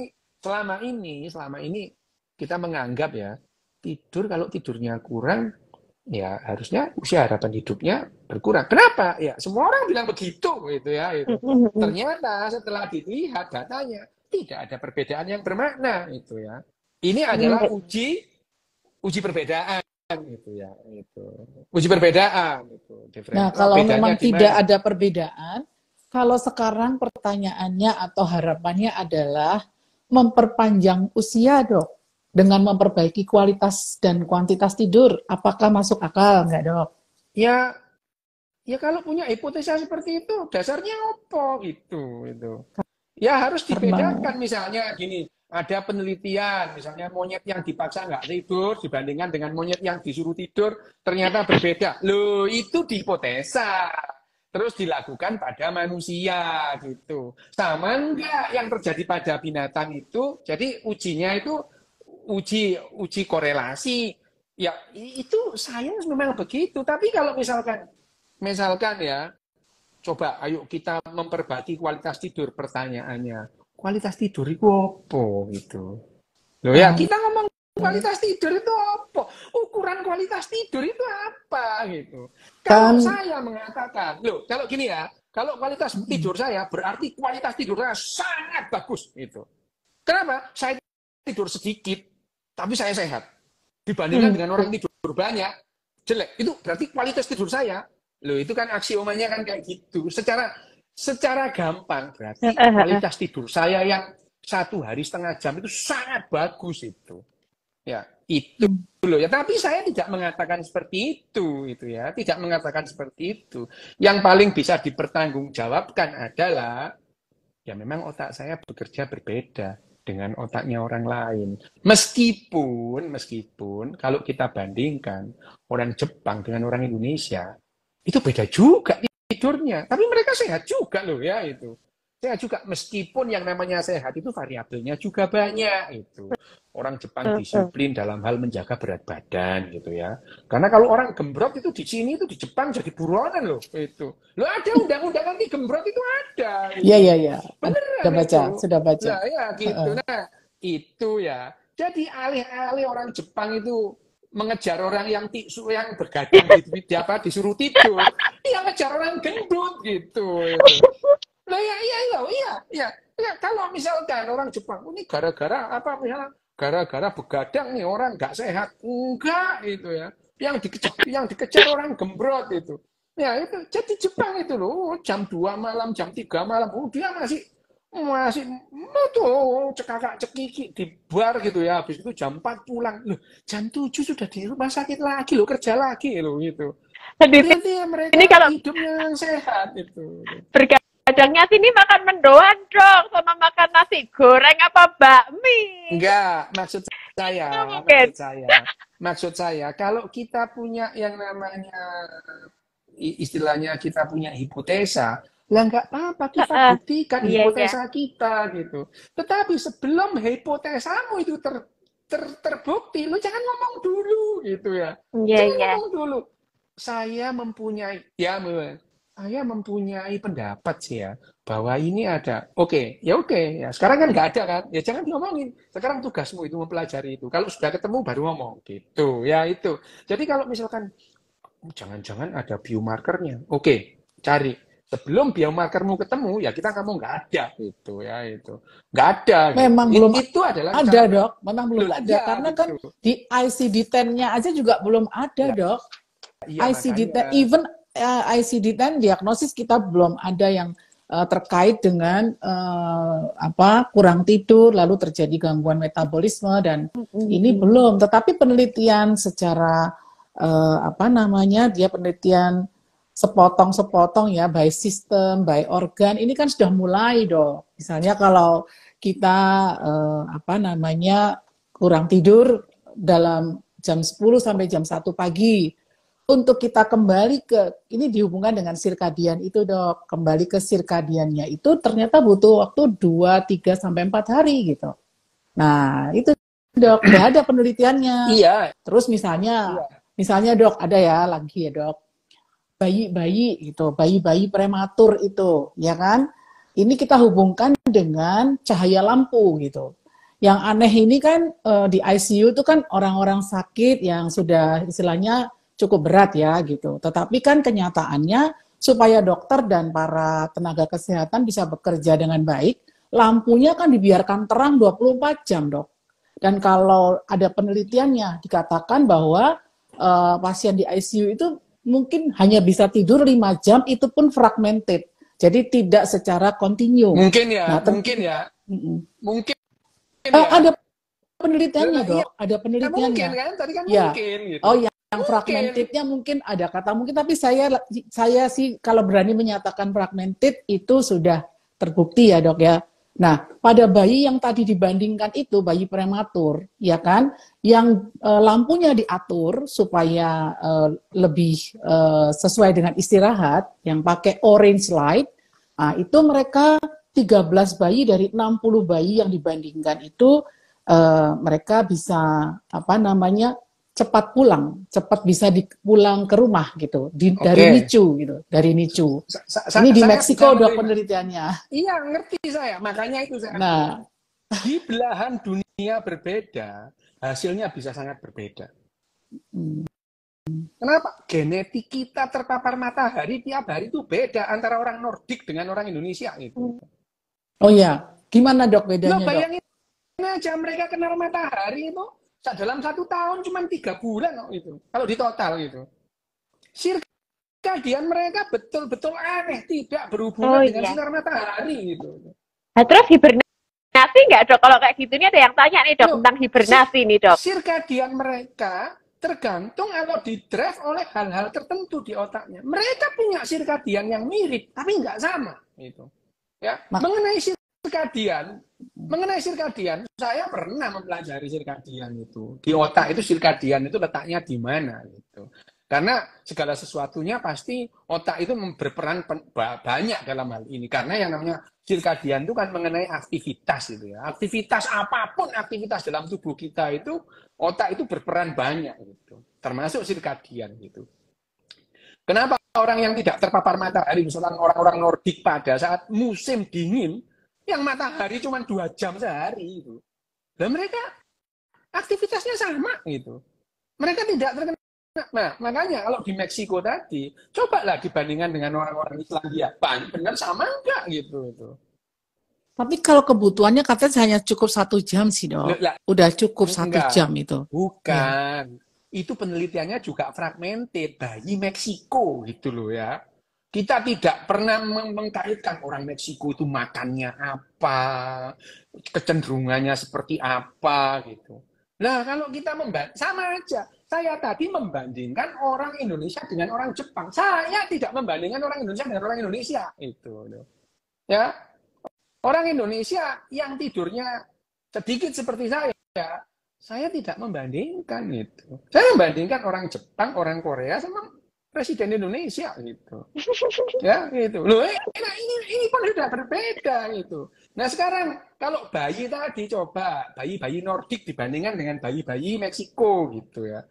ini kita menganggap ya tidur kalau tidurnya kurang ya harusnya usia harapan hidupnya berkurang. Kenapa? Ya semua orang bilang begitu gitu ya. Itu. Ternyata setelah dilihat datanya tidak ada perbedaan yang bermakna itu ya. Ini adalah uji perbedaan gitu ya. Itu uji perbedaan. Gitu. Nah kalau memang tidak ada perbedaan, kalau sekarang pertanyaannya atau harapannya adalah memperpanjang usia, Dok. Dengan memperbaiki kualitas dan kuantitas tidur, apakah masuk akal nggak, Dok? Ya kalau punya hipotesa seperti itu, dasarnya apa gitu. Ya harus dibedakan misalnya gini, ada penelitian, misalnya monyet yang dipaksa nggak tidur dibandingkan dengan monyet yang disuruh tidur, ternyata berbeda. Loh, itu dihipotesa. Terus dilakukan pada manusia gitu. Sama enggak yang terjadi pada binatang itu, jadi ujinya itu uji korelasi ya itu sains memang begitu. Tapi kalau misalkan ya coba ayo kita memperbaiki kualitas tidur, pertanyaannya kualitas tidur itu apa gitu loh ya. Kita ngomong kualitas tidur itu apa, ukuran kualitas tidur itu apa gitu. Kalau saya mengatakan loh, kalau gini ya, Kalau kualitas tidur saya, berarti kualitas tidur saya sangat bagus. Gitu. Kenapa? Saya tidur sedikit, tapi saya sehat. Dibandingkan dengan orang tidur banyak, jelek. Itu berarti kualitas tidur saya. Loh, itu kan aksiomanya kan kayak gitu. Secara gampang, berarti kualitas tidur saya yang 1,5 jam itu sangat bagus itu. Ya, itu loh ya. Tapi saya tidak mengatakan seperti itu ya. Tidak mengatakan seperti itu. Yang paling bisa dipertanggungjawabkan adalah ya memang otak saya bekerja berbeda dengan otaknya orang lain. Meskipun kalau kita bandingkan orang Jepang dengan orang Indonesia, itu beda juga tidurnya. Tapi mereka sehat juga loh ya itu. Sehat juga meskipun yang namanya sehat itu variabelnya juga banyak itu. Orang Jepang disiplin dalam hal menjaga berat badan gitu ya. Karena kalau orang gembrot itu di sini itu di Jepang jadi buronan loh itu. Loh ada undang-undang anti gembrot itu ada. Iya. Beneran Sudah baca. Nah, ya gitu. Nah, itu ya. Jadi alih-alih orang Jepang itu mengejar orang yang bergadang disuruh tidur, dia ngejar orang gendut gitu. Nah, iya. Kalau misalkan orang Jepang ini gara-gara apa misalnya gara-gara begadang nih orang nggak sehat, enggak itu ya. Yang dikejar orang gembrot itu. Ya itu jadi Jepang itu loh jam 2 malam, jam 3 malam, dia masih tuh cekakak-cekiki di bar gitu ya. Habis itu jam 4 pulang. Loh, jam 7 sudah di rumah sakit lagi loh, kerja lagi loh gitu. Jadi mereka ini kalau hidupnya yang sehat itu. Bergadangnya sini makan mendoan dong, sama makan nasi goreng apa bakmi. Enggak, maksud saya, kalau kita punya yang namanya istilahnya kita punya hipotesa, lah nggak apa-apa kita buktikan hipotesa kita gitu. Tetapi sebelum hipotesamu itu terbukti, lu jangan ngomong dulu gitu ya. Jangan ngomong dulu. Saya mempunyai pendapat sih ya bahwa ini ada. Oke. Ya. Sekarang kan nggak ada kan? Ya jangan diomongin. Sekarang tugasmu itu mempelajari itu. Kalau sudah ketemu baru ngomong gitu. Ya itu. Jadi kalau misalkan jangan-jangan ada biomarkernya. Oke, cari. Sebelum biomarkermu ketemu, ya kita ngomong nggak ada gitu ya itu. Nggak ada. Memang gitu. belum Itu adalah ada dok. Memang belum ada ya, karena gitu. Kan di ICD-10-nya aja juga belum ada dok. Ya, ICD-10 even ICD-10 diagnosis kita belum ada yang terkait dengan kurang tidur lalu terjadi gangguan metabolisme dan ini belum. Tetapi penelitian secara dia penelitian sepotong-sepotong ya, by system, by organ, ini kan sudah mulai dong. Misalnya kalau kita kurang tidur dalam jam 10 sampai jam 1 pagi, untuk kita kembali ini dihubungkan dengan sirkadian itu dok, kembali ke sirkadiannya itu ternyata butuh waktu 2, 3, sampai 4 hari gitu. Nah itu dok, udah ada penelitiannya. Iya. Terus misalnya dok, ada ya lagi ya dok, bayi-bayi gitu, bayi-bayi prematur itu, ya kan? Ini kita hubungkan dengan cahaya lampu gitu. Yang aneh ini kan di ICU itu kan orang-orang sakit yang sudah istilahnya cukup berat ya gitu. Tetapi kan kenyataannya supaya dokter dan para tenaga kesehatan bisa bekerja dengan baik, lampunya kan dibiarkan terang 24 jam dok. Dan kalau ada penelitiannya dikatakan bahwa pasien di ICU itu mungkin hanya bisa tidur 5 jam, itu pun fragmented. Jadi tidak secara kontinu. Mungkin ya. Ada penelitiannya dok, ada penelitiannya. Mungkin kan, tadi kan ya. Mungkin. Gitu. Oh ya. Yang fragmentednya mungkin ada kata mungkin, tapi saya sih kalau berani menyatakan fragmented itu sudah terbukti ya dok ya. Nah pada bayi yang tadi dibandingkan itu bayi prematur ya kan, yang lampunya diatur supaya lebih sesuai dengan istirahat, yang pakai orange light, nah, itu mereka 13 bayi dari 60 bayi yang dibandingkan itu mereka bisa cepat pulang, cepat bisa pulang ke rumah gitu, dari NICU gitu, dari NICU. Ini di Meksiko dok penelitiannya. Iya, ngerti saya, makanya itu saya. Nah, di belahan dunia berbeda, hasilnya bisa sangat berbeda. Kenapa? Genetik kita terpapar matahari tiap hari itu beda antara orang Nordik dengan orang Indonesia itu. Oh ya, gimana dok bedanya dok? Bayangin aja mereka kenal matahari itu dalam 1 tahun cuma 3 bulan itu. Kalau di total gitu. Sirkadian mereka betul-betul aneh, tidak berhubungan dengan sinar matahari gitu. Nah, terus hibernasi nggak dok? Kalau kayak gitu nih ada yang tanya nih dok tentang hibernasi nih dok. Sirkadian mereka tergantung kalau di-drive oleh hal-hal tertentu di otaknya. Mereka punya sirkadian yang mirip, tapi nggak sama gitu. Ya, mengenai sirkadian, saya pernah mempelajari sirkadian itu. Di otak itu sirkadian itu letaknya di mana gitu. Karena segala sesuatunya pasti otak itu berperan banyak dalam hal ini. Karena yang namanya sirkadian itu kan mengenai aktivitas gitu ya. Aktivitas apapun, aktivitas dalam tubuh kita itu, otak itu berperan banyak gitu. Termasuk sirkadian gitu. Kenapa orang yang tidak terpapar matahari, misalnya orang-orang Nordik pada saat musim dingin, yang matahari cuma 2 jam sehari itu. Dan mereka aktivitasnya sama gitu. Mereka tidak terkena. Nah, makanya kalau di Meksiko tadi, cobalah dibandingkan dengan orang-orang Islandia. Benar sama enggak gitu itu. Tapi kalau kebutuhannya katanya hanya cukup 1 jam sih dok. Udah cukup 1 jam itu. Bukan. Ya. Itu penelitiannya juga fragmented. Bayi Meksiko gitu loh ya. Kita tidak pernah mengkaitkan orang Meksiko itu makannya apa, kecenderungannya seperti apa gitu. Nah kalau kita sama aja. Saya tadi membandingkan orang Indonesia dengan orang Jepang. Saya tidak membandingkan orang Indonesia dengan orang Indonesia. Itu ya. Orang Indonesia yang tidurnya sedikit seperti saya tidak membandingkan itu. Saya membandingkan orang Jepang, orang Korea sama presiden Indonesia gitu. Ya, gitu. Loh, ini pun sudah berbeda gitu. Nah, sekarang kalau bayi tadi coba bayi-bayi Nordik dibandingkan dengan bayi-bayi Meksiko gitu ya.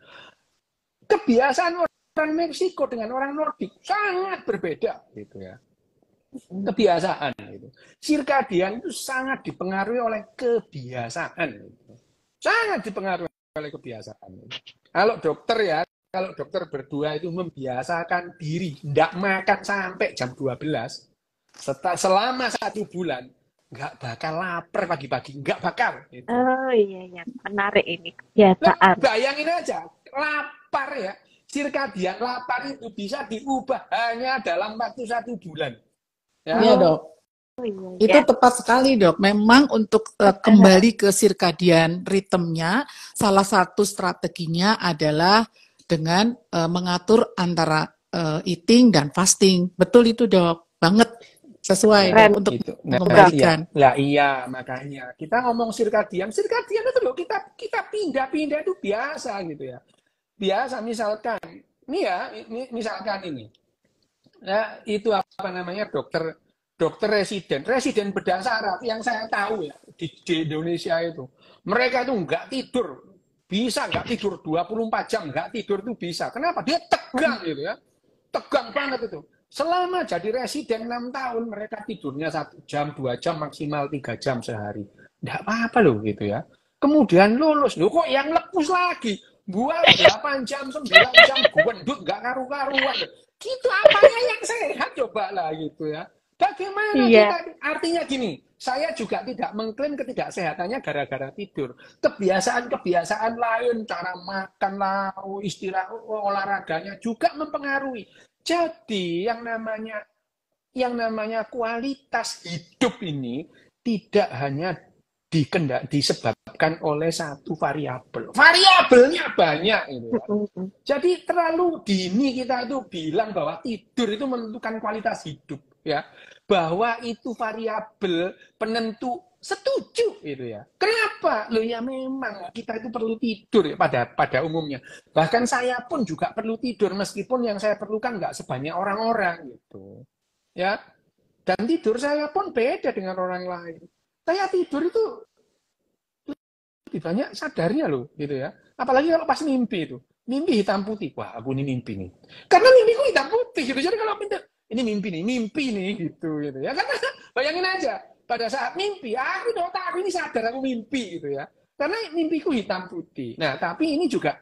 Kebiasaan orang Meksiko dengan orang Nordik sangat berbeda gitu ya. Kebiasaan gitu. Sirkadian itu sangat dipengaruhi oleh kebiasaan gitu. Sangat dipengaruhi oleh kebiasaan. Kalau dokter berdua itu membiasakan diri tidak makan sampai jam 12 selama 1 bulan, nggak bakal lapar pagi-pagi, nggak bakal gitu. Oh iya, menarik ini kebiasaan. Bayangin aja, lapar ya, sirkadian lapar itu bisa diubah hanya dalam waktu 1 bulan. Ya. Iya dok. Itu tepat sekali dok. Memang untuk kembali ke sirkadian ritmenya, salah satu strateginya adalah dengan mengatur antara eating dan fasting. Betul itu dok, banget sesuai dok, untuk mengembalikan. Lah iya, makanya kita ngomong sirkadian itu loh kita pindah-pindah itu biasa gitu ya. Biasa misalkan, misalkan ini. Ya, itu apa namanya dokter residen bedah saraf yang saya tahu ya di Indonesia itu. Mereka itu nggak tidur. Bisa nggak tidur 24 jam, nggak tidur itu bisa. Kenapa? Dia tegang gitu ya. Tegang banget itu. Selama jadi residen 6 tahun, mereka tidurnya 1 jam, 2 jam, maksimal 3 jam sehari. Nggak apa-apa loh gitu ya. Kemudian lulus. Loh kok yang lekus lagi? Buat 8 jam, 9 jam, gendut, nggak karu-karuan. Gitu apanya yang sehat coba lah gitu ya. Bagaimana kita, artinya gini, saya juga tidak mengklaim ketidaksehatannya gara-gara tidur. Kebiasaan-kebiasaan lain, cara makan, istirahat, olahraganya juga mempengaruhi. Jadi yang namanya kualitas hidup ini tidak hanya disebabkan oleh satu variabel. Variabelnya banyak itu ya. Jadi terlalu dini kita itu bilang bahwa tidur itu menentukan kualitas hidup ya. Bahwa itu variabel penentu, setuju itu ya. Kenapa? Loh ya memang kita itu perlu tidur ya pada umumnya. Bahkan saya pun juga perlu tidur meskipun yang saya perlukan nggak sebanyak orang-orang gitu. Ya. Dan tidur saya pun beda dengan orang lain. Saya tidur itu lebih banyak sadarnya loh, gitu ya. Apalagi kalau pas mimpi itu. Mimpi hitam putih. Wah, aku ini mimpi nih. Karena mimpiku hitam putih gitu. Jadi kalau ini mimpi nih gitu ya. Karena bayangin aja, pada saat mimpi, aku ini sadar aku mimpi gitu ya. Karena mimpiku hitam putih. Nah, tapi ini juga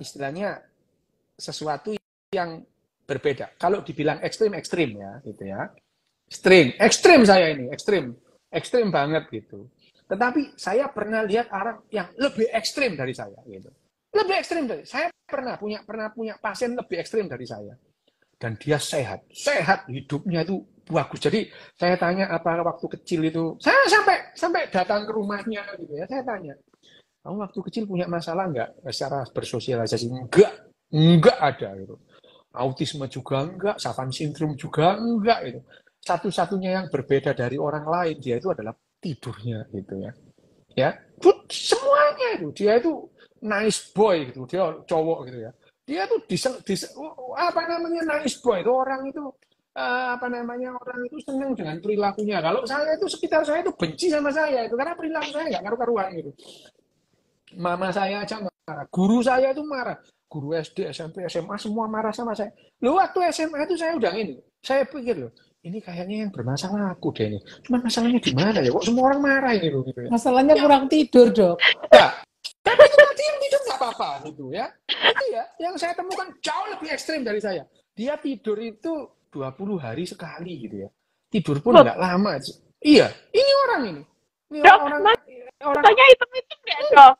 istilahnya sesuatu yang berbeda. Kalau dibilang ekstrim ya, gitu ya. Ekstrim saya ini, ekstrim banget gitu. Tetapi saya pernah lihat orang yang lebih ekstrim dari saya, gitu. Lebih ekstrim dari saya pernah punya pasien lebih ekstrim dari saya. Dan dia sehat hidupnya itu bagus. Jadi saya tanya apa waktu kecil itu, saya sampai datang ke rumahnya gitu ya, saya tanya, kamu waktu kecil punya masalah nggak secara bersosialisasi? Enggak ada gitu. Autisme juga enggak, Savant syndrome juga enggak itu. Satu-satunya yang berbeda dari orang lain dia itu adalah tidurnya gitu ya. Ya, semuanya itu dia itu nice boy gitu, dia cowok gitu ya. Dia tuh apa namanya nice boy itu orang itu apa namanya orang itu senang dengan perilakunya. Kalau saya itu sekitar saya itu benci sama saya itu karena perilaku saya nggak karu-karuan gitu. Mama saya aja marah, guru saya itu marah, guru SD, SMP, SMA semua marah sama saya. Loh waktu SMA itu saya udah ini, saya pikir loh, ini kayaknya yang bermasalah aku deh ini. Cuman masalahnya di mana ya? Kok semua orang marah ini loh gitu ya. Masalahnya kurang tidur, Dok. Ya, tapi itu tadi yang tidur nggak apa-apa gitu ya. Itu ya, yang saya temukan jauh lebih ekstrim dari saya. Dia tidur itu 20 hari sekali gitu ya. Tidur pun nggak lama. Iya, ini orang ini. Ini Dok, orang maksudnya hitung-hitung nggak, Dok?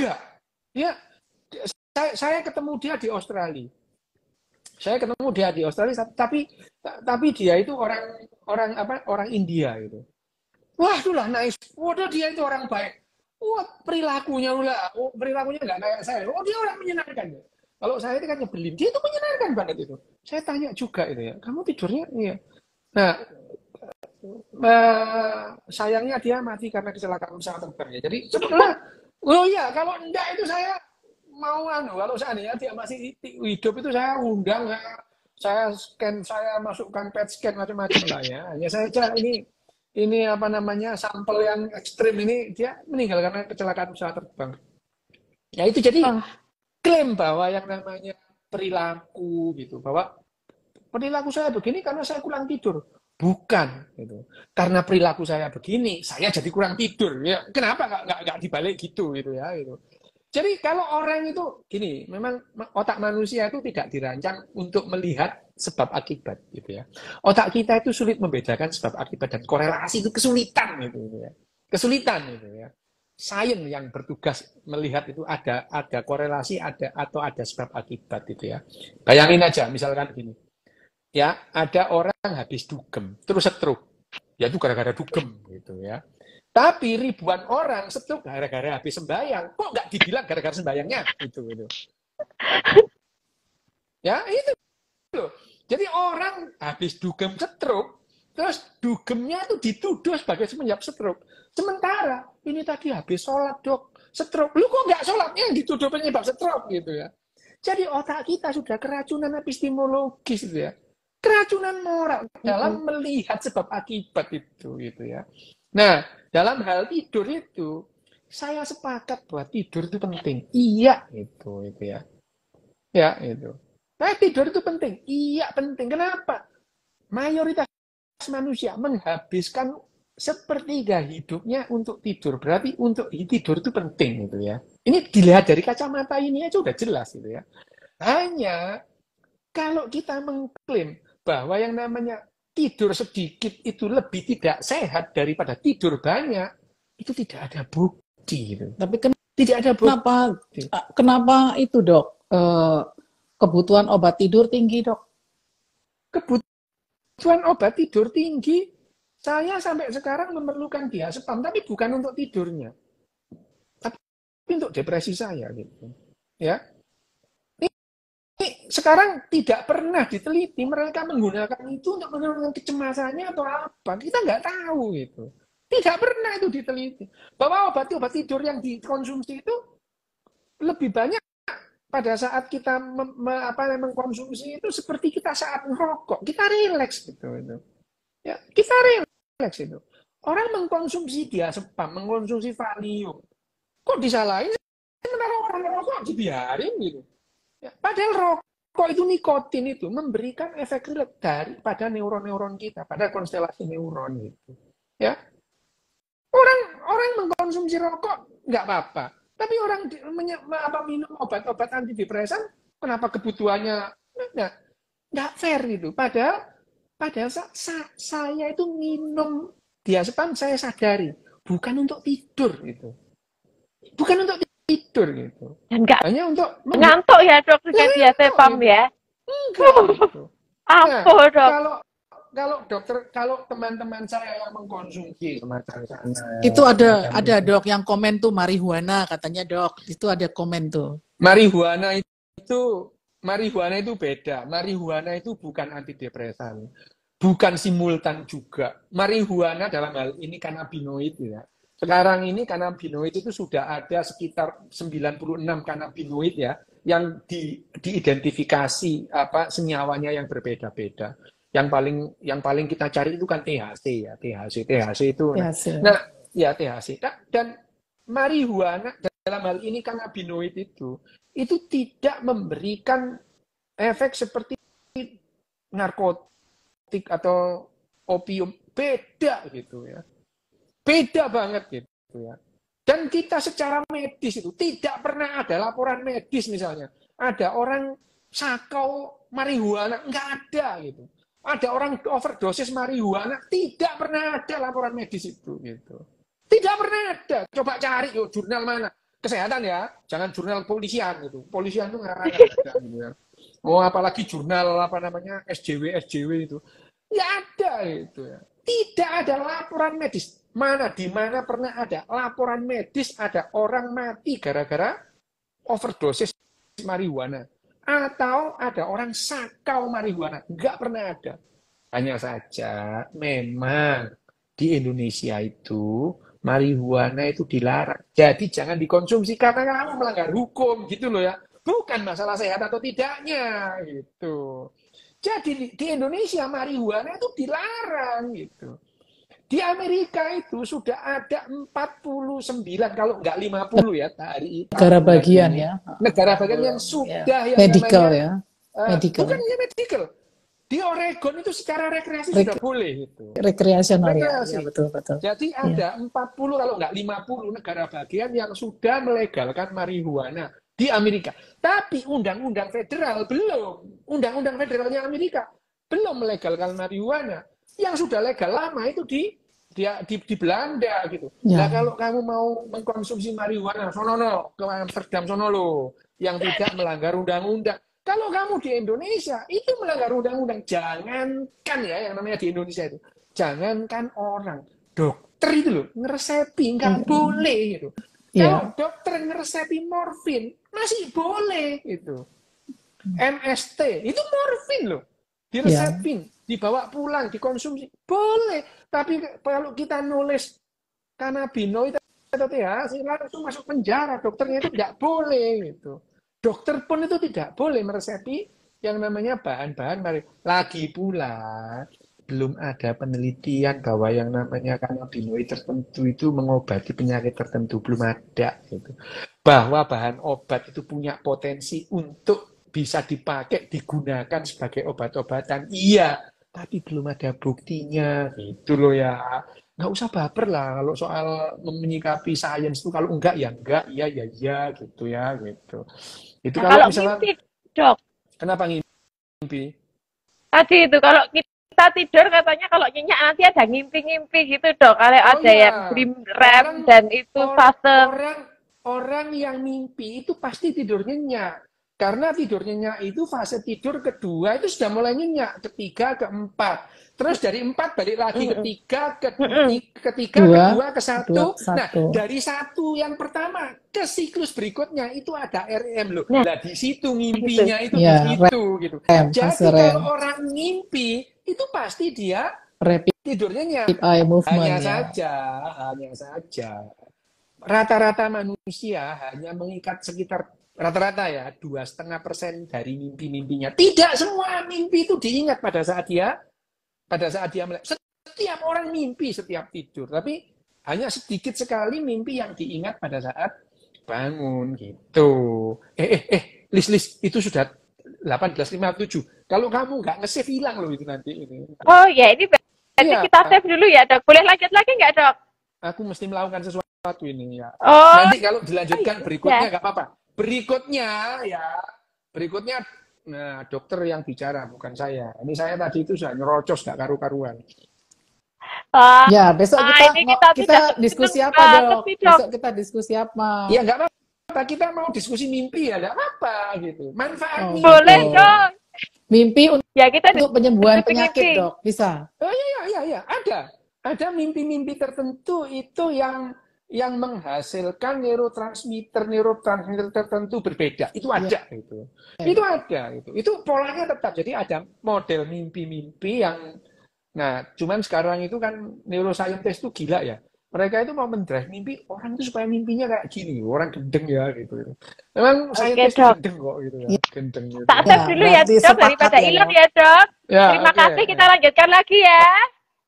enggak. Ya, saya ketemu dia di Australia. Tapi dia itu orang India gitu. Wah, itulah nice. Waduh, dia itu orang baik. Wah, perilakunya nggak kayak saya. Oh, dia orang menyenangkan. Ya. Kalau saya itu kan nyebelin, dia itu menyenangkan banget itu. Saya tanya juga itu ya, kamu tidurnya? Iya. Nah, sayangnya dia mati karena kecelakaan pesawat terbang ya. Jadi sebetulnya, oh iya, kalau enggak itu saya mau kalau seandainya dia masih hidup itu saya undang, saya scan, saya masukkan PET scan macam-macam lah ya. Hanya saja ini apa namanya sampel yang ekstrim ini dia meninggal karena kecelakaan pesawat terbang. Ya itu jadi klaim bahwa yang namanya perilaku gitu, bahwa perilaku saya begini karena saya kurang tidur. Bukan gitu. Karena perilaku saya begini, saya jadi kurang tidur. Ya, kenapa nggak dibalik gitu ya gitu. Jadi kalau orang itu gini, memang otak manusia itu tidak dirancang untuk melihat sebab akibat gitu ya. Otak kita itu sulit membedakan sebab akibat dan korelasi itu kesulitan gitu ya. Kesulitan gitu ya. Sains yang bertugas melihat itu ada korelasi atau ada sebab akibat gitu ya. Bayangin aja misalkan gini. Ya, ada orang habis dugem, terus stroke. Ya itu gara-gara dugem gitu ya. Tapi ribuan orang stroke gara-gara habis sembahyang. Kok nggak dibilang gara-gara sembahyangnya? Gitu. Ya, itu loh. Jadi orang habis dugem stroke, terus dugemnya itu dituduh sebagai penyebab stroke. Sementara ini tadi habis sholat, Dok, stroke. Lu kok nggak sholatnya yang dituduh penyebab stroke gitu ya. Jadi otak kita sudah keracunan epistemologis gitu ya. Keracunan moral dalam melihat sebab akibat itu gitu ya. Nah, dalam hal tidur itu saya sepakat bahwa tidur itu penting. Iya, itu ya. Ya, itu. Nah, tidur itu penting. Iya, penting. Kenapa? Mayoritas manusia menghabiskan sepertiga hidupnya untuk tidur. Berarti untuk tidur itu penting gitu ya. Ini dilihat dari kacamata ini aja udah jelas gitu ya. Hanya kalau kita mengklaim bahwa yang namanya tidur sedikit itu lebih tidak sehat daripada tidur banyak, itu tidak ada bukti. Gitu. Tapi tidak ada bukti. Kenapa itu, Dok? Kebutuhan obat tidur tinggi, Dok? Kebutuhan obat tidur tinggi, saya sampai sekarang memerlukan diazepam, tapi bukan untuk tidurnya, tapi untuk depresi saya, gitu. Ya. Sekarang tidak pernah diteliti mereka menggunakan itu untuk menurunkan kecemasannya atau apa. Kita nggak tahu gitu. Tidak pernah itu diteliti. Bahwa obat tidur yang dikonsumsi itu lebih banyak pada saat kita mengkonsumsi itu seperti kita saat merokok. Kita rileks gitu. Ya, kita rileks itu. Orang mengkonsumsi diazepam, mengkonsumsi Valium. Kok disalahin? Sementara orang merokok dibiarin gitu. Ya, padahal rokok itu nikotin itu memberikan efek rileks pada neuron-neuron kita, pada konstelasi neuron gitu. Ya, orang mengkonsumsi rokok nggak apa-apa, Tapi orang minum obat-obat antidepresan, kenapa kebutuhannya nggak fair gitu. Padahal saya itu minum diazepam, saya sadari bukan untuk tidur gitu. Bukan untuk tidur gitu. Enggak. Hanya untuk ngantuk ya dok dengan diazepam gitu. ya. Enggak gitu. Ampun dok. Kalau teman-teman saya yang mengkonsumsi semacam sana. Itu ada dok yang komen tuh marihuana katanya dok. Itu ada komen tuh. Marihuana itu beda. Marihuana itu bukan antidepresan. Bukan simultan juga. Marihuana dalam hal ini kanabinoid ya. Sekarang ini kanabinoid itu sudah ada sekitar 96 kanabinoid ya yang diidentifikasi senyawanya yang berbeda-beda. Yang paling kita cari itu kan THC ya, THC itu. THC. Nah, ya THC. Dan marihuana dalam hal ini kanabinoid itu tidak memberikan efek seperti narkotik atau opium, beda gitu ya. Beda banget gitu ya. Dan kita secara medis itu tidak pernah ada laporan medis misalnya. Ada orang sakau marihuana, nggak ada gitu. Ada orang overdosis marihuana, tidak pernah ada laporan medis itu gitu. Tidak pernah ada. Coba cari jurnal mana. Kesehatan ya, jangan jurnal polisian gitu. Polisian itu nggak ada gitu ya. Oh, apalagi jurnal SJW itu. Nggak ada gitu ya. Tidak ada laporan medis. Di mana pernah ada laporan medis ada orang mati gara-gara overdosis marihuana. Atau ada orang sakau marihuana. Nggak pernah ada. Hanya saja memang di Indonesia itu marihuana itu dilarang. Jadi jangan dikonsumsi karena kamu melanggar hukum gitu loh ya. Bukan masalah sehat atau tidaknya gitu. Jadi di Indonesia marihuana itu dilarang gitu. Di Amerika itu sudah ada 49 kalau nggak 50 ya hari itu. Negara bagian ya. Negara bagian yang sudah yang medical namanya, ya. Medical. Bukan hanya medical. Di Oregon itu secara rekreasi sudah boleh itu. Rekreasional Rekreasi. Ya, betul. Jadi ada 40 kalau nggak 50 negara bagian yang sudah melegalkan marihuana di Amerika. Tapi undang-undang federal belum. Undang-undang federalnya Amerika belum melegalkan marihuana. Yang sudah legal lama itu di Belanda gitu. Nah, kalau kamu mau mengkonsumsi marihuana, sono ke Amsterdam sono lo, yang tidak melanggar undang-undang. Kalau kamu di Indonesia itu melanggar undang-undang, jangankan ya yang namanya di Indonesia itu, jangankan orang, dokter itu loh ngeresepi nggak boleh gitu. Kalau dokter ngeresepi morfin masih boleh itu. MST itu morfin loh, diresepin. Dibawa pulang, dikonsumsi, boleh. Tapi kalau kita nulis kanabinoid atau THC, langsung masuk penjara. Dokternya itu tidak boleh. Gitu. Dokter pun itu tidak boleh meresepi yang namanya bahan-bahan marihuana. Lagi pula, belum ada penelitian bahwa yang namanya kanabinoid tertentu itu mengobati penyakit tertentu. Belum ada. Gitu. Bahwa bahan obat itu punya potensi untuk bisa dipakai, digunakan sebagai obat-obatan. Iya. Tapi belum ada buktinya, gitu loh ya. Nggak usah baper lah kalau soal menyikapi sains itu. Kalau enggak, ya enggak, iya, gitu ya, gitu. Itu nah, kalau misalnya, mimpi, dok. Kenapa ngimpi? Tadi itu, kalau kita tidur katanya kalau nyenyak nanti ada ngimpi-ngimpi gitu, dok. Kalau ada yang dream REM dan itu fase. Orang yang mimpi itu pasti tidur nyenyak. Karena tidur nyenyak itu fase tidur kedua itu sudah mulai nyenyak, ketiga, keempat. Terus dari 4 balik lagi ketiga, kedua, ke 1. Nah, dari 1 yang pertama ke siklus berikutnya itu ada REM loh. Nah, di situ ngimpinya itu begitu gitu. Jadi kalau orang ngimpi itu pasti dia tidur nyenyak. Hanya saja. Rata-rata manusia hanya mengikat sekitar rata-rata ya 2,5% dari mimpi-mimpinya. Tidak semua mimpi itu diingat pada saat dia setiap orang mimpi setiap tidur, tapi hanya sedikit sekali mimpi yang diingat pada saat bangun gitu. List itu sudah 18.57. Kalau kamu nggak nge-save hilang loh itu nanti ini. Oh ya, ini berarti kita save dulu ya, Dok. Boleh lanjut lagi nggak, Dok? Aku mesti melakukan sesuatu sesuatu ini ya. Oh, Nanti kalau dilanjutkan iya. berikutnya nggak apa-apa. Berikutnya ya, berikutnya nah, dokter yang bicara bukan saya. Ini saya tadi itu sudah nyerocos nggak karu-karuan. Ah, Ya, besok ini kita sudah diskusi seneng apa, banget Dok? nih, Dok. Besok kita diskusi apa? Ya nggak apa-apa, kita mau diskusi mimpi ya nggak apa-apa gitu. Manfaat Oh, mimpi. Boleh, gitu. Dok. Mimpi Ya, kita untuk penyembuhan diskusi penyakit, mimpi. Dok. Bisa? Oh iya, ada mimpi-mimpi tertentu itu yang menghasilkan neurotransmitter tertentu berbeda. Itu ada gitu. Itu ada gitu. Itu polanya tetap. Jadi ada model mimpi-mimpi yang nah, cuman sekarang itu kan neuroscientist itu gila ya. Mereka itu mau mendrive mimpi orang itu supaya mimpinya kayak gini, orang gendeng ya gitu. Memang scientist itu Dok. gendeng kok gitu ya, gendeng gitu. Tak save dulu ya, berarti Dok, sepakat daripada ya, hilang Dok. ya, Dok. Ya, Terima oke. kasih, kita lanjutkan lagi ya.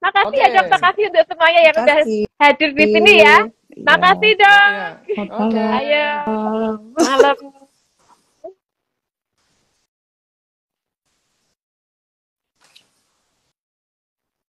Makasih ya, Oke. Dok. Makasih untuk semuanya yang udah Makasih. hadir di sini ya. Makasih, Dok. Ya. Selamat Oke. malam. Ayo, malam.